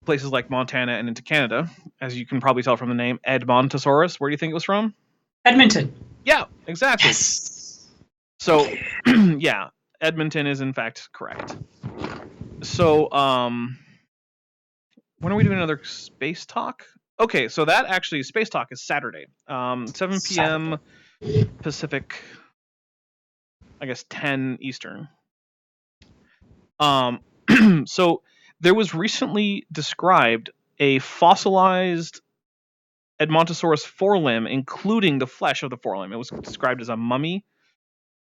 places like Montana and into Canada. As you can probably tell from the name, Edmontosaurus. Where do you think it was from? Edmonton. Yeah, exactly. Yes. So, yeah, Edmonton is in fact correct. So, when are we doing another space talk? Okay, so that actually space talk is Saturday, 7 p.m. Pacific. I guess 10 Eastern. So there was recently described a fossilized Edmontosaurus forelimb, including the flesh of the forelimb. It was described as a mummy,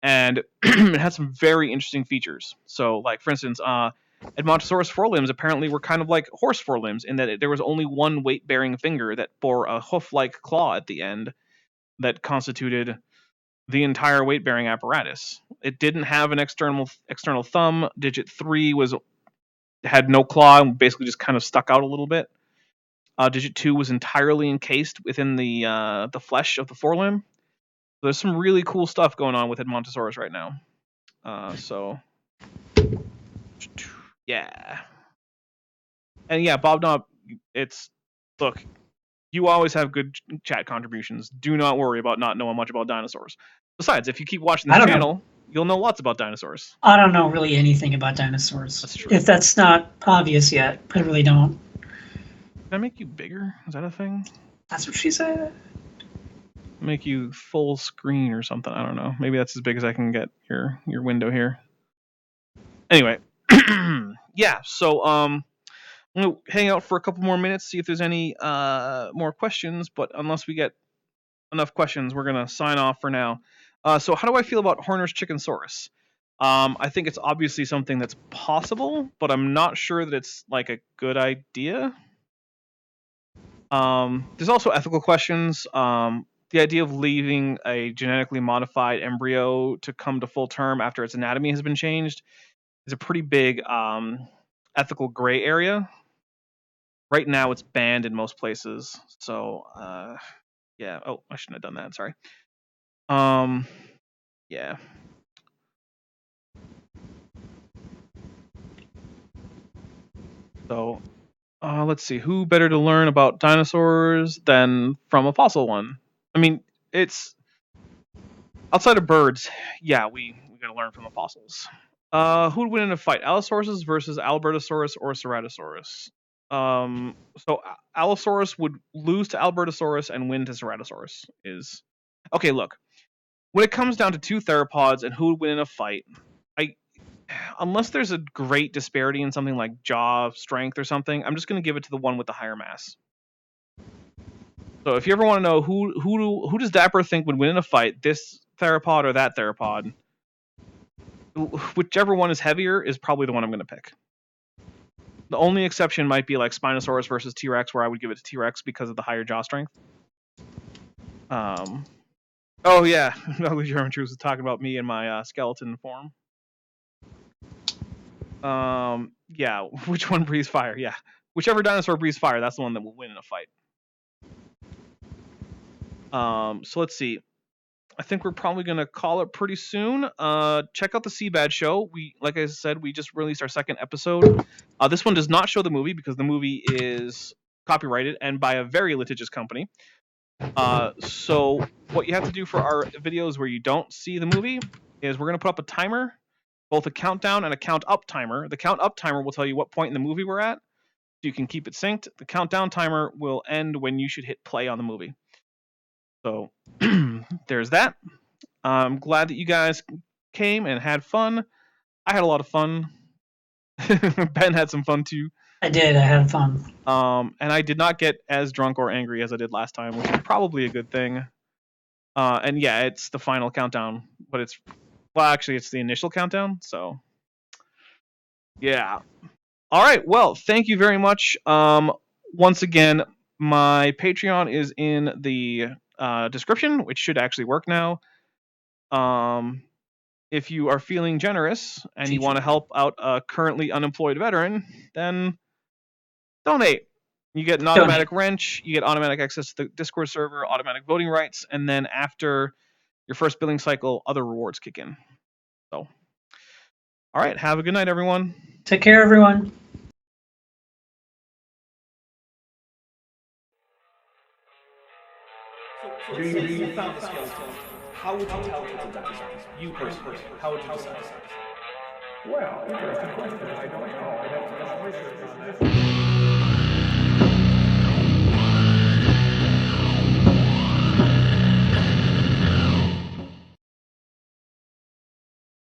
and it had some very interesting features. So, like for instance, Edmontosaurus forelimbs apparently were kind of like horse forelimbs in that there was only one weight-bearing finger that bore a hoof-like claw at the end that constituted the entire weight-bearing apparatus. It didn't have an external thumb. Digit 3 had no claw and basically just kind of stuck out a little bit. Digit 2 was entirely encased within the flesh of the forelimb. There's some really cool stuff going on with Edmontosaurus right now. So yeah, and yeah, Bob Knob. Look. You always have good chat contributions. Do not worry about not knowing much about dinosaurs. Besides, if you keep watching this channel, you'll know lots about dinosaurs. I don't know really anything about dinosaurs. That's true. If that's not obvious yet, I really don't. Can I make you bigger? Is that a thing? That's what she said. Make you full screen or something. I don't know. Maybe that's as big as I can get your window here. Anyway, yeah. So I'm gonna hang out for a couple more minutes, see if there's any more questions. But unless we get enough questions, we're gonna sign off for now. So how do I feel about Horner's Chickensaurus? I think it's obviously something that's possible, but I'm not sure that it's like a good idea. There's also ethical questions. The idea of leaving a genetically modified embryo to come to full term after its anatomy has been changed is a pretty big ethical gray area. Right now, it's banned in most places. So, yeah. Oh, I shouldn't have done that. Sorry. Yeah. So, let's see. Who better to learn about dinosaurs than from a fossil one? I mean, it's outside of birds. Yeah, we gotta learn from the fossils. Who would win in a fight? Allosaurus versus Albertosaurus or Ceratosaurus? So Allosaurus would lose to Albertosaurus and win to Ceratosaurus. Okay. Look, when it comes down to two theropods and who would win in a fight, unless there's a great disparity in something like jaw strength or something, I'm just going to give it to the one with the higher mass. So if you ever want to know who does Dapper think would win in a fight, this theropod or that theropod, whichever one is heavier is probably the one I'm going to pick. The only exception might be like Spinosaurus versus T-Rex, where I would give it to T-Rex because of the higher jaw strength. Oh yeah, Ugly German Truth was talking about me in my skeleton form. Yeah, which one breathes fire? Yeah, whichever dinosaur breathes fire, that's the one that will win in a fight. So let's see. I think we're probably gonna call it pretty soon. Check out the Seabad show. Like I said, we just released our second episode. This one does not show the movie because the movie is copyrighted and by a very litigious company. So what you have to do for our videos where you don't see the movie is we're gonna put up a timer, both a countdown and a count up timer. The count up timer will tell you what point in the movie we're at, so you can keep it synced. The countdown timer will end when you should hit play on the movie. So there's that. I'm glad that you guys came and had fun. I had a lot of fun. Ben had some fun too. I did. I had fun. And I did not get as drunk or angry as I did last time, which is probably a good thing. And yeah, it's the final countdown, but it's the initial countdown. So yeah. All right. Well, thank you very much. Once again, my Patreon is in the description, which should actually work now. If you are feeling generous and you want to help out a currently unemployed veteran, then donate. You get an automatic wrench, you get automatic access to the Discord server, automatic voting rights, and then after your first billing cycle, other rewards kick in. So, all right, have a good night, everyone. Take care, everyone. So you found the skeleton. How would you tell it's a dinosaur? You personally, how would you decide? Well, interesting question. I don't know. That's